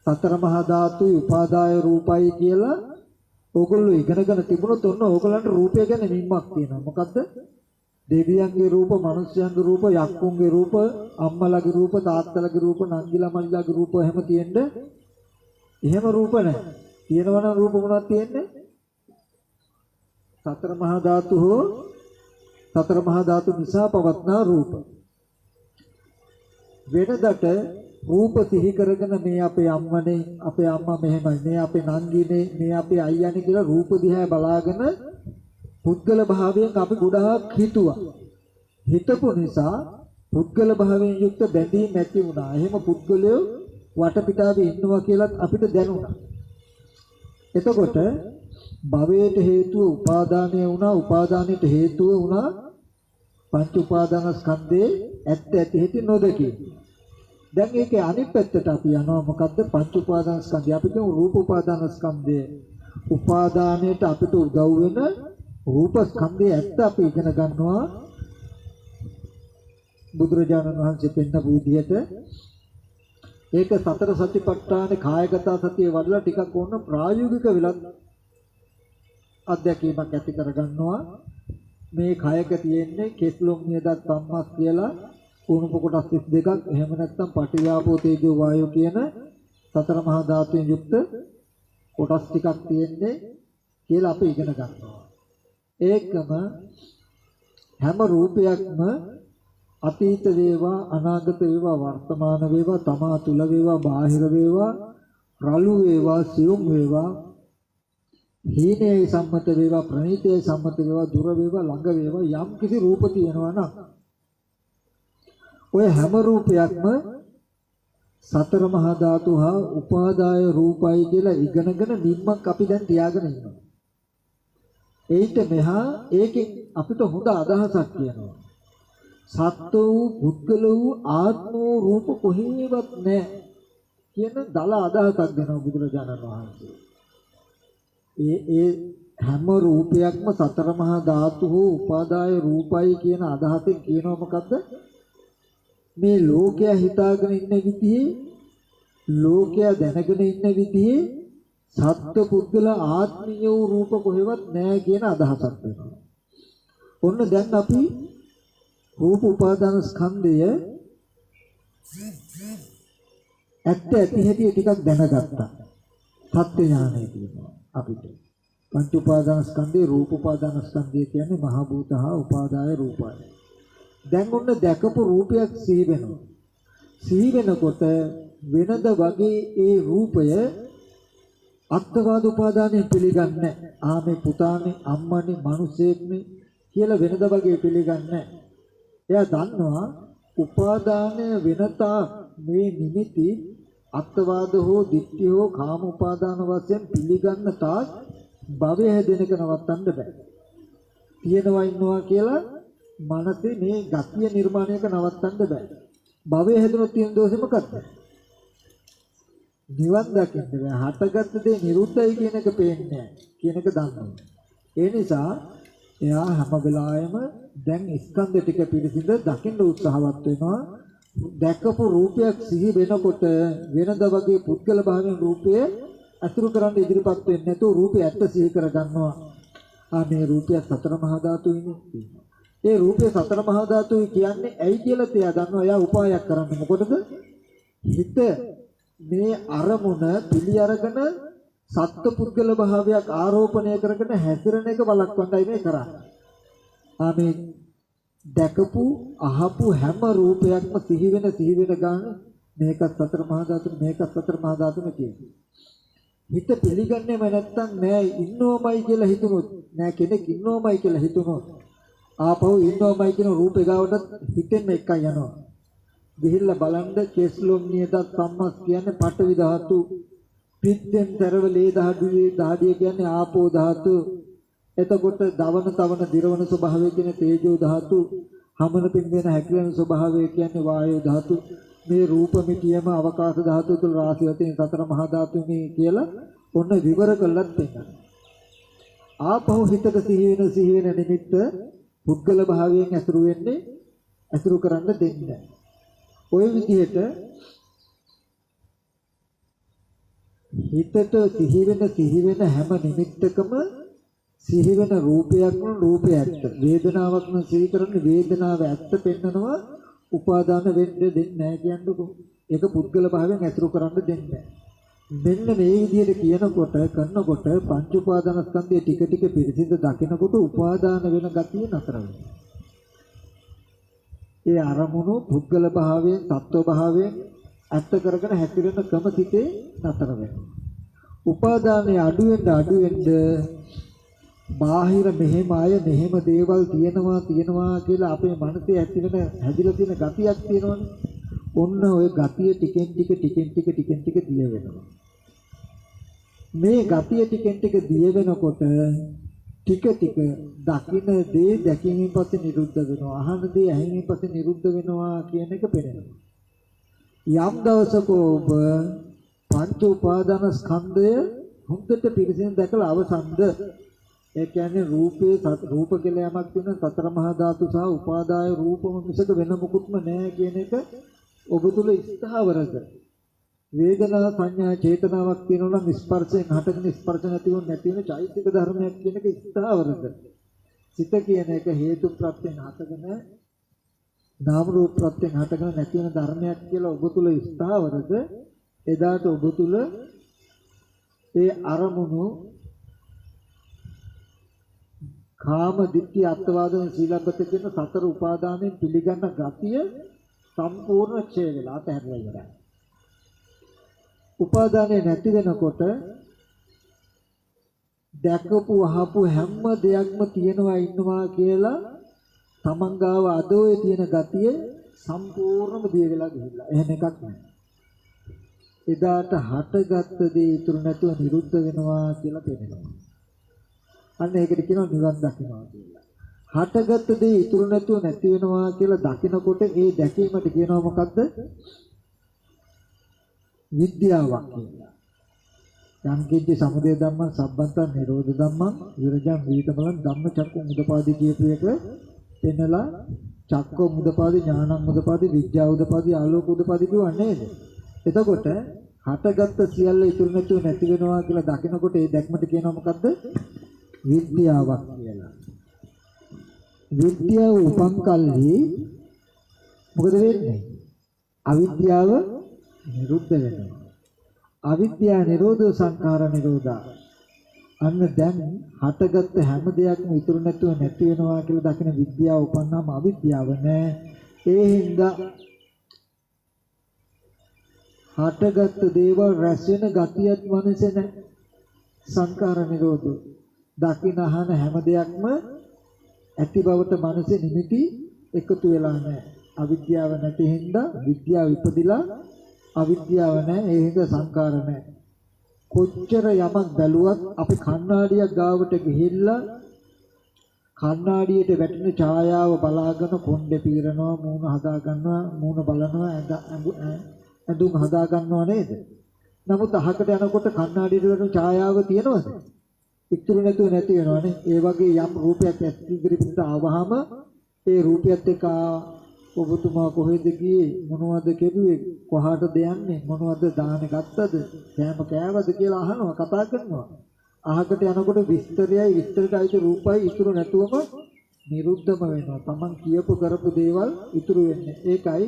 සතර මහා ධාතුයි උපාදාය රූපයි කියලා ඕගොල්ලෝ ඉගෙනගෙන තිබුණොත් ඔන්න ඕගොල්ලන්ට රූපය ගැන නිම්මක් තියෙනවා. මොකද්ද? දෙවියන්ගේ රූප, මිනිස්යන්ගේ රූප, යක්කුන්ගේ රූප, අම්මලාගේ රූප, තාත්තලාගේ රූප, නංගිලා මල්ලිලාගේ රූප එහෙම තියෙන්න එහෙම රූප නැහැ. තියෙනවනම් රූප මොනවද තියෙන්නේ? සතර මහා ධාතු හෝ සතර මහා ධාතු නිසා පවත්නා රූප. වෙනදට රූප සිහි කරගෙන මේ අපේ අම්මනේ, අපේ අම්මා මෙහෙමයි, මේ අපේ නංගිනේ, මේ අපේ අයියානේ කියලා රූප දිහා බලාගෙන පුද්ගල භාවයෙන් අපි ගොඩාක් හිතුවා. හිතපු නිසා පුද්ගල භාවයෙන් යුක්ත බැඳීම් ඇති වුණා. එහෙම පුද්ගලයෝ වටපිටාවේ ඉන්නවා කියලා අපිට දැනුණා. එතකොට භවයට හේතුව උපාදානය වුණා. උපාදානයට හේතුව වුණා පංච උපාදාන ස්කන්ධේ ඇත්ත ඇති හැටි නොදකී. දැන් ඒකේ අනිත් පැත්තට අපි යනවා. මොකද්ද? පංච උපාදාන ස්කන්ධය. අපි කියමු රූප උපාදාන ස්කන්ධය. උපාදානයට අපිට උදව් වෙන රූප ස්කන්ධයේ ඇත්ත අපි ඉගෙන ගන්නවා. බුදුරජාණන් වහන්සේ පෙන්නපු විදිහට ඒක සතර සතිපට්ඨානේ කායගත සතිය වඩලා ටිකක් ඕන ප්‍රායෝගික වෙලත් අධ්‍යක්ීමක් ඇති කරගන්නවා. මේ කයක තියෙන්නේ කෙස්ලොම් නියදත් සම්මස් කියලා කුණුප කොටස් 32ක්. එහෙම නැත්නම් පටිඝාපෝ තේජෝ වායෝ කියන සතර මහා ධාතුන් යුක්ත කොටස් ටිකක් තියෙන්නේ කියලා අපි ඉගෙන ගන්නවා. ඒකම හැම රූපයක්ම අතීත වේවා, අනාගත වේවා, වර්තමාන වේවා, තමා තුල වේවා, බාහිර වේවා, රළු වේවා, සියුම් වේවා, හීනයේ සම්මත වේවා, ප්‍රණීතයේ සම්මත වේවා, දුර වේවා, ළඟ වේවා, යම් කිසි රූප තියෙනවා නම් ඔය හැම රූපයක්ම සතර මහා ධාතු හා උපාදාය රූපයි කියලා ඉගෙනගෙන නිම්මක් අපි දැන් තියාගෙන ඉන්නවා. ඒිට මෙහා ඒකෙන් අපිට හොඳ අදහසක් කියනවා. සත්ව වූ, පුද්ගල වූ, ආත්ම වූ රූප කොහේවත් නැහැ කියන දල අදහසක් දෙනවා බුදුරජාණන් වහන්සේ. ඒ හැම රූපයක්ම සතර මහා ධාතු හෝ උපාදාය රූපයි කියන අදහසෙන් කියනවා මොකද්ද? මේ ලෝකයා හිතාගෙන ඉන්න විදිහේ, ලෝකයා දැනගෙන ඉන්න විදිහේ සත්ත්ව පුද්ගල ආත්මීය වූ රූප කොහෙවත් නැහැ කියන අදහසක් වෙනවා. ඔන්න දැන් අපි රූප උපාදාන ස්කන්ධය ඇත්ත ඇති හැටි ටිකක් දැනගත්තා. සත්‍ය ඥානය කියනවා අපිට. පංච උපාදාන ස්කන්ධේ රූප උපාදාන ස්කන්ධය කියන්නේ මහ භූත හා උපාදාය රූපය. දැන් ඔන්න දැකපු රූපයක් සිහි වෙනවා. සිහි වෙනකොට වෙනද වගේ ඒ රූපය අත්වාද උපාදානයෙන් පිළිගන්නේ ආමේ පුතානේ අම්මනේ මිනිසෙක්නේ කියලා වෙනද වගේ පිළිගන්නේ. එයා දන්නවා උපාදානය වෙනතා මේ නිමිති අත්වාද හෝ ditthi හෝ කාම උපාදාන වශයෙන් පිළිගන්න තාක් භවය හැදෙනක නවත්තන්න බෑ. තියෙනවා ඉන්නවා කියලා මනසේ මේ ගතිය නිර්මාණයක නවත්තන්න බෑ. භවය හැදුනොත් තියෙන දෝෂෙ මොකක්ද? නිවන් දකින්න බෑ. හටගත්ත දේ නිරුද්ධයි කියන එක පේන්නේ නැහැ කියන එක දන්නවා. ඒ නිසා එයා හැම වෙලාවෙම දැන් ස්කන්ධ ටික පිළිසිඳ දකින්න උත්සාහවත් වෙනවා. දැකපු රූපයක් සිහි වෙනකොට වෙනද වගේ පුද්ගල භාවයෙන් රූපය අසුරු කරන්න ඉදිරිපත් වෙන්නේ නැතුව රූපය ඇත්ත සිහි කර ගන්නවා. මේ රූපය සතර මහා ධාතුයිනේ. ඒ රූපය සතර මහා ධාතුයි කියන්නේ ඇයි කියලා තියා ගන්නවා. එයා උපායක් කරන්නේ මොකටද? හිත මේ අරමුණ පිළි අරගෙන සත්ත්ව පුද්ගල භාවයක් ආරෝපණය කරගෙන හැසිරෙන එක බලක්වන්නයි මේ කරන්නේ. මේ දැකපු අහපු හැම රූපයක්ම සිහි වෙන ගාන මේකත් සතර මහා ධාතු මේකත් සතර මහා ධාතුම කියන්නේ. හිත පිළිගන්නේම නැත්තම් නෑ ඉන්නෝමයි කියලා හිතුනොත් නෑ කෙනෙක් ඉන්නෝමයි කියලා හිතුනොත් ආපහු ඉන්නෝමයි කියන රූපේ ගාවට හිතෙන්න එකයි යනවා. ගිහිල්ලා බලන්න කේස්ලොම් නියදත් සම්මස් කියන්නේ පඨවි ධාතු, පිටෙන් තරවලේ දහඩිය කියන්නේ ආපෝ ධාතු, එතකොට දවන තවන දිරවන ස්වභාවය කියන්නේ තේජෝ ධාතු, හමන පින්වෙන හැකිලෙන ස්වභාවය කියන්නේ වායෝ ධාතු. මේ රූප මිටියම අවකාශ ධාතු තුළ රාශි වශයෙන් සතර මහා ධාතු මේ කියලා ඔන්න විවර කළත් තියෙනවා. ආපහු හිතට සිහි වෙන නිමිත්ත පුද්ගල භාවයෙන් ඇසුරු කරන්න දෙන්නේ. ওই විදිහට හිතට සිහි වෙන හැම නිමිත්තකම සිහි වෙන රූපයක් නම් රූපය ඇත්ත. වේදනාවක් නම් සිහි කරන්නේ වේදනාව ඇත්ත පෙන්නනවා. උපාදාන වෙන්න දෙන්නේ නැහැ කියන්නකො. ඒක පුද්ගල භාවයෙන් ඇසුරු කරන්න දෙන්නේ නැහැ. මෙන්න මේ විදිහට කරනකොට පංච උපාදාන ස්කන්ධය ටික ටික පිරිසිදු දකිනකොට උපාදාන වෙන ගතිය නතර වෙනවා. ඒ අරමුණු පුද්ගල භාවයෙන් තත්ත්ව භාවයෙන් ඇත්ත කරගෙන හැතිරෙන ක්‍රම සිටේ නතර වෙනවා. උපාදානයේ අඩු වෙන්න බාහිර මෙහෙම මෙහෙම දේවල් තියෙනවා කියලා අපේ මනසේ ඇතිවෙන හැදිලා තියෙන ගතියක් තියෙනවනේ. ඔන්න ওই ගතිය ටිකෙන් ටික දිය වෙනවා. මේ ගතිය ටිකෙන් ටික දිය වෙනකොට ටික දකින්න දේ දැකීමෙන් පස්සේ නිරුද්ධ වෙනවා. අහන දේ ඇහිීමෙන් පස්සේ නිරුද්ධ වෙනවා කියන එක පේනවා. යම් දවසක ඔබ පංච උපාදාන ස්කන්ධය හොඳට පිරිසිදු දැකලා අවසන්ද ඒ කියන්නේ රූප කියලා යමක් තියෙන සතර මහා ධාතු සහ උපාදාය රූපම මිසක වෙන මොකුත්ම නැහැ කියන එක ඔබ තුල ස්ථාවරද. වේදනා සංඥා චේතනාවක් තියෙනවා නම් ස්පර්ශයෙන් හටගෙන ස්පර්ශ නැතිව නැති වෙන චෛතසික ධර්මයක් කියන එක ස්ථාවරද. සිත කියන එක හේතු ප්‍රත්‍යයෙන් හටගෙන නාම රූප ප්‍රත්‍යයෙන් හටගෙන නැති වෙන ධර්මයක් කියලා ඔබ තුල ස්ථාවරද. එදාට ඔබ තුල ඒ අරමුණු කාම දිට්ඨි අත්වාදන සීලබ්බත කියන සතර උපාදානයෙන් පිළිගන්න ගතිය සම්පූර්ණ ක්ෂය වෙලා තැහැරලා ඉවරයි. උපාදානය නැති වෙනකොට දැකපු අහපු හැම දෙයක්ම තියෙනවා ඉන්නවා කියලා තමන් ගාව අදෝයේ තියෙන ගතිය සම්පූර්ණම දිය වෙලා ගිහිල්ලා. එහෙම එකක් නැහැ. එදාට හටගත්ත දේ ඉතුරු නැතුව නිරුද්ධ වෙනවා කියලා පේනවා. අන්න ඒකට කියනවා නිවන් දකින්නවා කියලා. හටගත්ත දේ ඉතුරු නැතුව නැති වෙනවා කියලා දකිනකොට ඒ දැකීමට කියනවා මොකද්ද? විද්‍යාවක් කියලා. යම් කිසි සමුදය ධම්මං සම්බන්තං නිරෝධ ධම්මං විරජං වීතමලං ධම්මචක්කු මුදපාදී කියපු එක එන්නලා චක්ක මුදපාදී ඥානං මුදපාදී විද්‍යා උදපාදී ආලෝක උදපාදී කියවන්නේ නේද? එතකොට හටගත්ත සියල්ල ඉතුරු නැතුව නැති වෙනවා කියලා දකිනකොට ඒ දැක්මට කියනවා මොකද්ද? විද්‍යාවක් කියලා. විද්‍යාව උපන් කල්හි මොකද වෙන්නේ? අවිද්‍යාව නිරුද්ධ වෙනවා. අවිද්‍යාව නිරෝධ සංඛාර නිරෝධා. අන්න දැන් හටගත්ත හැම දෙයක්ම ඉතුරු නැතුව නැති වෙනවා කියලා දකින විද්‍යාව උපන්නාම අවිද්‍යාව නෑ. ඒ හින්දා හටගත්ත දේවල් රැස් වෙන ගතියක් මනසේ නෑ. සංඛාර නිරෝධ. දකින අහන හැම දෙයක්ම ඇති බවට මනසේ නිමිති එකතු වෙලා නෑ. අවිද්‍යාව නැති හින්දා විද්‍යාව ඉපදිලා අවිද්‍යාව නැහැ. ඒ හින්දා සංකාර නැහැ. කොච්චර යමක් බැලුවත් අපි කණ්ණාඩියක් ගාවට ගිහිල්ලා කණ්ණාඩියට වැටෙන ඡායාව බලාගෙන කොණ්ඩේ පීරනවා, මූණ හදා ගන්නවා, මූණ බලනවා, ඇඳුම් හදා ගන්නවා නේද? නමුත් අහකට යනකොට කණ්ණාඩියට වැටෙන ඡායාව තියෙනවද? ඉතුරු නැතුව නැති වෙනවනේ. ඒ වගේ යම් රූපයක් ඇස් ඉදිරියට ආවහම ඒ රූපයත් එක්ක ඔබතුමා කොහෙද ගියේ, මොනවද කෙරුවේ, කොහාටද යන්නේ, මොනවද දාහනේ ගත්තද, කෑම කෑවද කියලා අහනවා, කතා කරනවා. අහකට යනකොට විස්තරට අයිති රූපයි ඉතුරු නැතුවම නිරුද්ධම වෙනවා. Taman කියපු කරපු දේවල් ඉතුරු වෙන්නේ. ඒකයි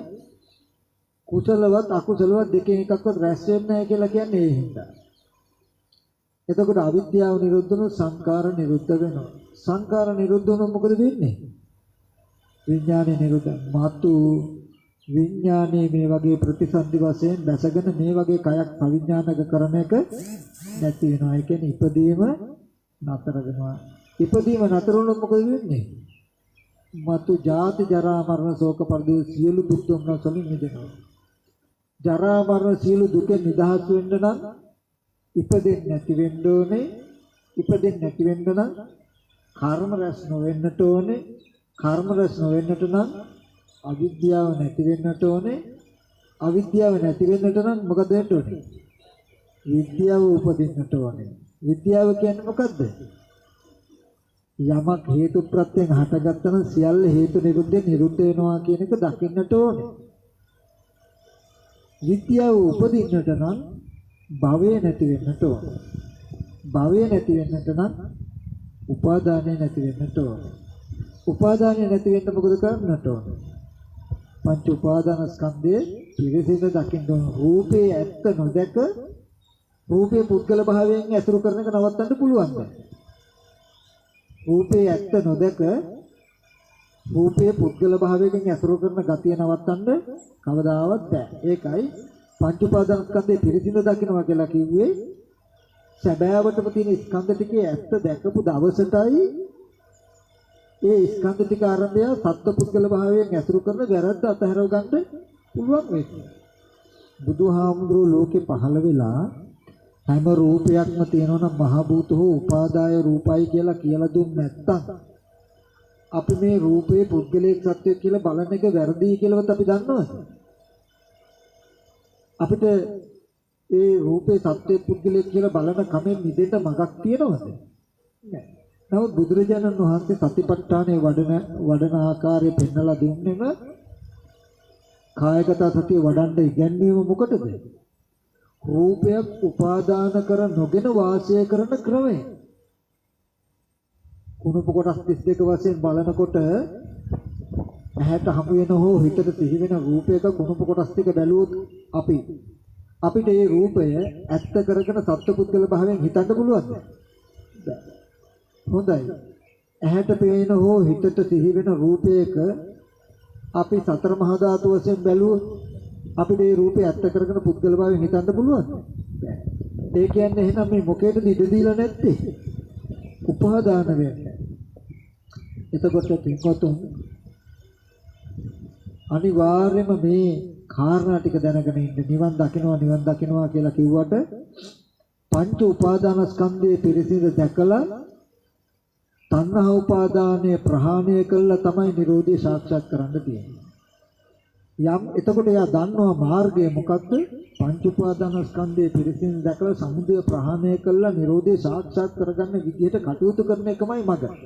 කුසලවත් අකුසලවත් දෙකෙන් එකක්වත් රැස් වෙන්නේ නැහැ කියලා කියන්නේ ඒ හින්දා. එතකොට අවිද්‍යාව නිරුද්ධ වුණොත් සංකාර නිරුද්ධ වෙනවා. සංකාර නිරුද්ධ වුණොත් මොකද වෙන්නේ? විඥානේ නිරුද්ධ. මාතු විඥානේ මේ වගේ ප්‍රතිසන්දි වශයෙන් දැසගෙන මේ වගේ කයක් අවිඥානික කරන එක නැති වෙනවා. ඒ කියන්නේ ඉපදීම නතර වෙනවා. ඉපදීම නතර වුණොත් මොකද වෙන්නේ? මාතු ජාති ජරා මරණ ශෝක පරිදේ සියලු දුක් දුම්නස් වලින් මිදෙනවා. ජරා මරණ සියලු දුකෙන් නිදහස් වෙන්න නම් ඉපදෙන්නේ නැති වෙන්න ඕනේ. ඉපදෙන්නේ නැති වෙන්න නම් කර්ම රැස් නොවෙන්නට ඕනේ. කර්ම රැස් නොවෙන්නට නම් අවිද්‍යාව නැති වෙන්නට ඕනේ. අවිද්‍යාව නැති වෙන්නට නම් මොකද වෙන්න ඕනේ? විද්‍යාව උපදින්නට ඕනේ. විද්‍යාව කියන්නේ මොකද්ද? යමක් හේතු ප්‍රත්‍යයෙන් හටගත්තම සියල්ල හේතු නිරුද්ධ වෙනවා කියන එක දකින්නට ඕනේ. විද්‍යාව උපදින්නට නම් භවය නැති වෙන්නට ඕනේ. භවය නැති වෙන්නට නම් උපාදානය නැති වෙන්නට ඕනේ. උපාදානය නැති වෙන්න මොකද කරන්නට ඕනේ? පංච උපාදාන ස්කන්ධයේ පිරිසිදු දකින්න ඕන. රූපේ ඇත්ත නොදක රූපේ පුද්ගල භාවයෙන් ඇසුරු කරන එක නවත්තන්න පුළුවන්ද? රූපේ ඇත්ත නොදක රූපේ පුද්ගල භාවයෙන් ඇසුරු කරන ගතිය නවත්තන්න කවදාවත් බෑ. ඒකයි පංච උපාදාන ස්කන්ධයේ පිරිසිදු දකින්නවා කියලා කිව්වේ. සැබෑවටම තියෙන ස්කන්ධ ටිකේ ඇත්ත දැකපු දවසටයි ඒ ස්කන්ධ ටික ආරම්භය සත්පුද්ගල භාවයෙන් ඇසුරු කරන වැරද්ද අතහැරව ගන්න පුළුවන් වෙන්නේ. බුදුහාමුදුරුවෝ ලෝකේ පහළ වෙලා හැම රූපයක්ම තියෙනවනම් මහ භූත හෝ උපාදාය රූපයි කියලා දුන්නේ නැත්තම් අපි මේ රූපේ පුද්ගලික සත්‍යය කියලා බලන එක වැරදි කියලාවත් අපි දන්නවද? අපිට ඒ රූපේ සත්‍ය පුද්ගලික කියලා බලන කමෙන් මිදෙන්න මගක් තියෙනවද? නැහැ. නමුත් බුදුරජාණන් වහන්සේ සතිපට්ඨානයේ වඩන ආකාරය පෙන්වලා දුන්නෙම කායගත සතිය වඩන්න ඉගැන්වීම මොකටද? රූපයක් උපාදාන කර නොගෙන වාසය කරන ක්‍රමය. කුණප කොටස් 32 වශයෙන් බලනකොට ඇහැට හමු වෙන හෝ හිතට සිහි වෙන රූපයක කුණප කොටස් ටික බැලුවොත් අපිට මේ රූපය ඇත්ත කරගෙන සත්පුද්ගල භාවයෙන් හිතන්න පුළුවන්ද? හොඳයි. ඇහැට පේන හෝ හිතට සිහි වෙන රූපයක අපි සතර මහා ධාතු වශයෙන් බැලුවොත් අපිට මේ රූපය ඇත්ත කරගෙන පුද්ගල භාවයෙන් හිතන්න පුළුවන්ද? ඒ කියන්නේ එහෙනම් මේ මොකේද ඉඩ දීලා නැත්තේ? උපාදාන වෙන්නේ. එතකොට පින්වතුන් අනිවාර්යයෙන්ම මේ කාරණා ටික දැනගෙන ඉන්න. නිවන් දකින්නවා කියලා කිව්වට පංච උපාදාන ස්කන්ධයේ පිරිසිදු දැකලා තණ්හා උපාදානය ප්‍රහාණය කළා තමයි Nirodha සාක්ෂාත් කරන්න තියෙන්නේ. එතකොට එයා දන්නවා මාර්ගය මොකක්ද? පංච උපාදාන ස්කන්ධයේ පිරිසිදු දැකලා සමුදය ප්‍රහාණය කළා Nirodha සාක්ෂාත් කරගන්න විදිහට කටයුතු කරන එකමයි මඟ.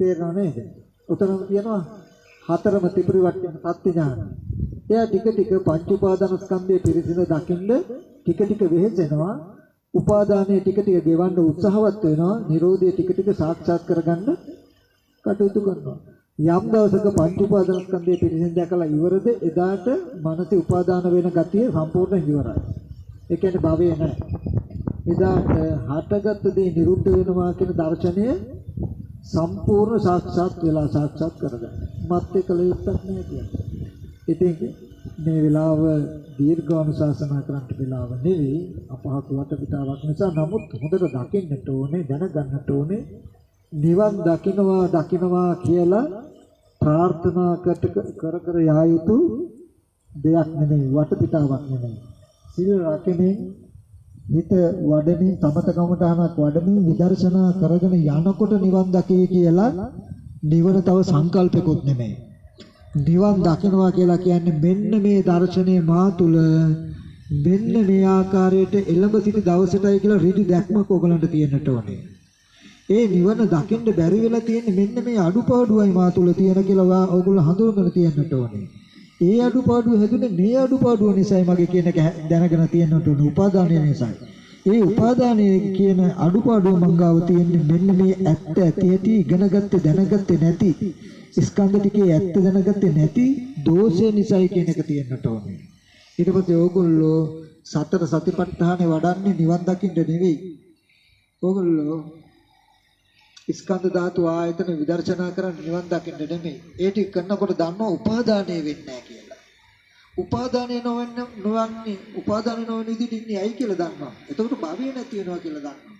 තේරෙනව නේද? උතරම කියනවා හතරම ත්‍රිපිරිවට්ටම සත්‍ය ඥාන. එයා ටික ටික පංච උපාදානස්කන්ධයේ පිරිසිදු දකින්න ටික ටික වෙහෙසෙනවා. උපාදානයේ ටික ටික ගෙවන්න උත්සාහවත් වෙනවා. Nirodhe ටික ටික සාක්ෂාත් කරගන්න කටයුතු කරනවා. යම් දවසක පංච උපාදානස්කන්ධයේ පිරිසිදු දැකලා ඉවරද එදාට මනසේ උපාදාන වෙන ගතිය සම්පූර්ණ ඉවරයි. ඒ කියන්නේ භවය නැහැ. එදාට හටගත් දේ නිරුද්ධ වෙනවා කියන දර්ශනය සම්පූර්ණ සාක්ෂාත් වෙලා සාක්ෂාත් කරගන්න. මත් එකල යුක්තක් නැහැ කියන්නේ. ඉතින් මේ වෙලාව දීර්ඝානුශාසනා කරන්න වෙලාව නෙවෙයි අපහසු වටපිටාවක් නිසා. නමුත් හොඳට දකින්නට ඕනේ, දැනගන්නට ඕනේ. නිවන් දකින්නවා කියලා ප්‍රාර්ථනා කර යා යුතු දෙයක් නෙමෙයි, වටපිටාවක් නෙමෙයි. සිල් රැකෙමින් හිත වඩමින් තමතකමටහනක් වඩමින් විදර්ශනා කරගෙන යනකොට නිවන් දකේ කියලා නිවන තව සංකල්පයක්වත් නෙමෙයි. නිවන් දකින්නවා කියලා කියන්නේ මෙන්න මේ දර්ශනයේ මා තුල මෙන්න මේ ආකාරයට එළඹ සිටි දවසටයි කියලා ඍජු දැක්මක් ඕගලන්ට තියෙන්නට ඕනේ. ඒ නිවන දකින්න බැරි වෙලා තියෙන්නේ මෙන්න මේ අඩුපාඩුවයි මා තුල තියෙන කියලා ඕගොල්ලෝ හඳුනගෙන තියෙන්නට ඕනේ. ඒ අඩුපාඩුව හැදුනේ මේ අඩුපාඩුව නිසායි මගේ කියන එක දැනගෙන තියෙන්නට ඕනේ. උපාදානය නිසායි. ඒ උපාදානයේ කියන අඩුපාඩුව මංගාව තියෙන්නේ මෙන්න මේ ඇත්ත ඇති ඉගෙනගත්තේ දැනගත්තේ නැති ස්කන්ධ ටිකේ ඇත්ත දැනගත්තේ නැති දෝෂය නිසායි කියන එක තියෙන්නට ඕනේ. ඊට පස්සේ ඕගොල්ලෝ සතර සතිපට්ඨානෙ වඩන්නේ නිවන් දකින්න නෙවෙයි. ඕගොල්ලෝ ස්කන්ධ ධාතු ආයතන විදර්ශනා කරන්නේ නිවන් දකින්න නෙමෙයි. ඒ ටික කරනකොට දන්නවා උපාදානය වෙන්නේ නැහැ කියලා. උපාදානය නොවන්නේ උපාදානය නොවන විදිහට ඉන්නේ ඇයි කියලා දන්නවා. එතකොට භවය නැති වෙනවා කියලා දන්නවා.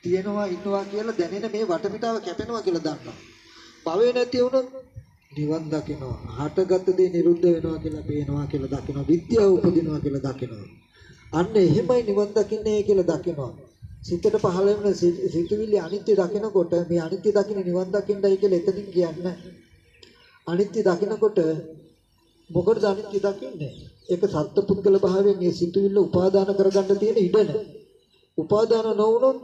තියෙනවා ඉන්නවා කියලා දැනෙන මේ වටපිටාව කැපෙනවා කියලා දන්නවා. භවය නැති වුණොත් නිවන් දකිනවා. හටගත් දේ නිරුද්ධ වෙනවා කියලා පේනවා කියලා දකිනවා. විද්‍යාව උපදිනවා කියලා දකිනවා. අන්න එහෙමයි නිවන් දකින්නේ කියලා දකිනවා. සිතට පහළ වෙන සිතුවිලි අනිත්‍ය දකිනකොට මේ අනිත්‍ය දකින්න නිවන් දකින්නයි කියලා එතනින් කියන්නේ. අනිත්‍ය දකිනකොට මොකටද අනිත්‍ය දකින්නේ? ඒක සත්පුද්ගල භාවයෙන් මේ සිතුවිල්ල උපාදාන කරගන්න තියෙන ඉඩන. උපාදාන නොවුනොත්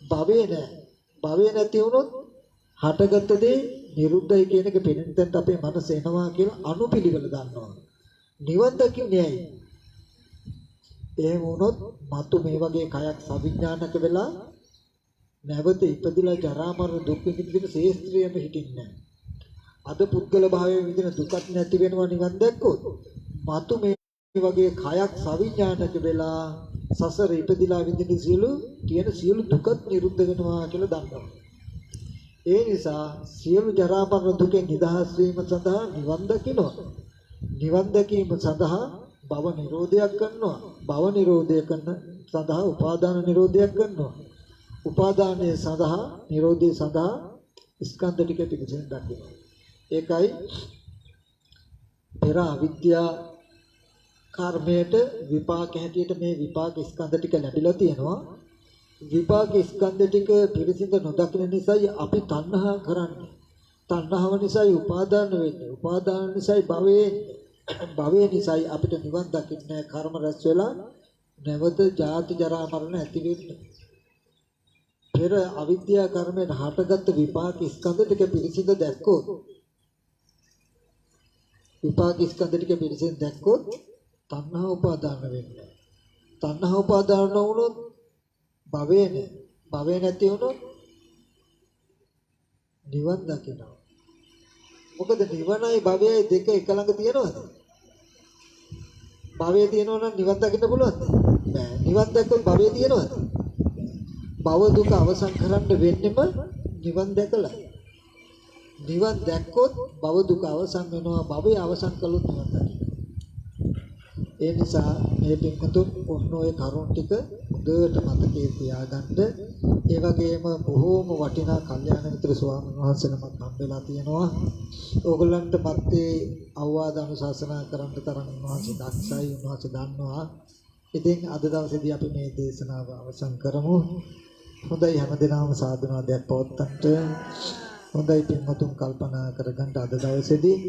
භවේ නැහැ. භවේ නැති වුනොත් හටගත් දේ නිරුද්ධයි කියන එක පෙනෙන තැනට අපේ මනස එනවා කියලා අනුපිළිවෙල දන්නවා. නිවන් දකින්නේ ඇයි? එහෙම වුණොත් මතු මේ වගේ කයක් සවිඥානික වෙලා නැවත ඉපදිලා ජරා මරණ දුක් විඳින ශේස්ත්‍රයේම හිටින්නේ නැහැ. අද පුද්ගල භාවයේ විඳින දුකක් නැති වෙනවා නිවන් දැක්කොත් මතු මේ වගේ කයක් සවිඥානික වෙලා සසර ඉපදිලා විඳින සියලු දුකත් නිරුද්ධ වෙනවා කියලා දන්නවා. ඒ නිසා සියලු ජරා මරණ දුකෙන් නිදහස් වීම සඳහා නිවන් දකිනවා. නිවන් දැකීම සඳහා භව නිරෝධයක් කරනවා. භව නිරෝධය කරන සඳහා උපාදාන නිරෝධයක් කරනවා. උපාදානයේ සඳහා නිරෝධය සඳහා ස්කන්ධ ටික පිළිසෙන් දකිනවා. ඒකයි පෙර අවිද්‍යා කර්මයට විපාක හැටියට මේ විපාක ස්කන්ධ ටික ලැබිලා තියෙනවා. විපාක ස්කන්ධ ටික පිළිසිඳ නොදකින නිසායි අපි තණ්හා කරන්නේ. තණ්හාව නිසායි උපාදාන වෙන්නේ. උපාදාන නිසායි භවය නිසායි අපිට නිවන් දකින්න කර්ම රැස් වෙලා නැවත ජාති ජරා මරණ ඇති වෙන්නේ. පෙර අවිද්‍යා කර්මයෙන් හටගත් විපාක ස්කන්ධ ටික පිළිසිඳ දැක්කොත් විපාක ස්කන්ධ ටික පිළිසිඳ දැක්කොත් තණ්හා උපාදාන වෙන්නේ. තණ්හා උපාදාන වුණොත් භවය නැහැ. භවය නැති වුණොත් නිවන් දකිනවා. මොකද නිවනයි භවයයි දෙක එක ළඟ තියනවද? භවය තියෙනවා නම් නිවන් දකින්න පුළුවන්ද? බෑ. නිවන් දැක්කොත් භවය තියෙනවද? භව දුක අවසන් කරන්න වෙන්නෙම නිවන් දැකලා. නිවන් දැක්කොත් භව දුක අවසන් වෙනවා. භවය අවසන් කළොත් නිවන් දකින්න. ඒ නිසා මේ පින්කතුන් ඔන්න ඔය කරුණ ටික හොඳට මතකයේ තියාගන්න. ඒ වගේම බොහෝම වටිනා කල්යාණ මිත්‍ර ස්වාමීන් වහන්සේනමක් හම්බෙලා තියෙනවා. ඕගොල්ලන්ට මැත්තේ අවවාද අනුශාසනා කරන්න තරම් උන්වහන්සේ දක්ෂයි. උන්වහන්සේ දන්නවා. ඉතින් අද දවසේදී අපි මේ දේශනාව අවසන් කරමු. හොඳයි හැමදෙනාම සාදුනාදයක් පවත්වන්නට. හොඳයි පින්වතුන් කල්පනා කරගන්න අද දවසේදී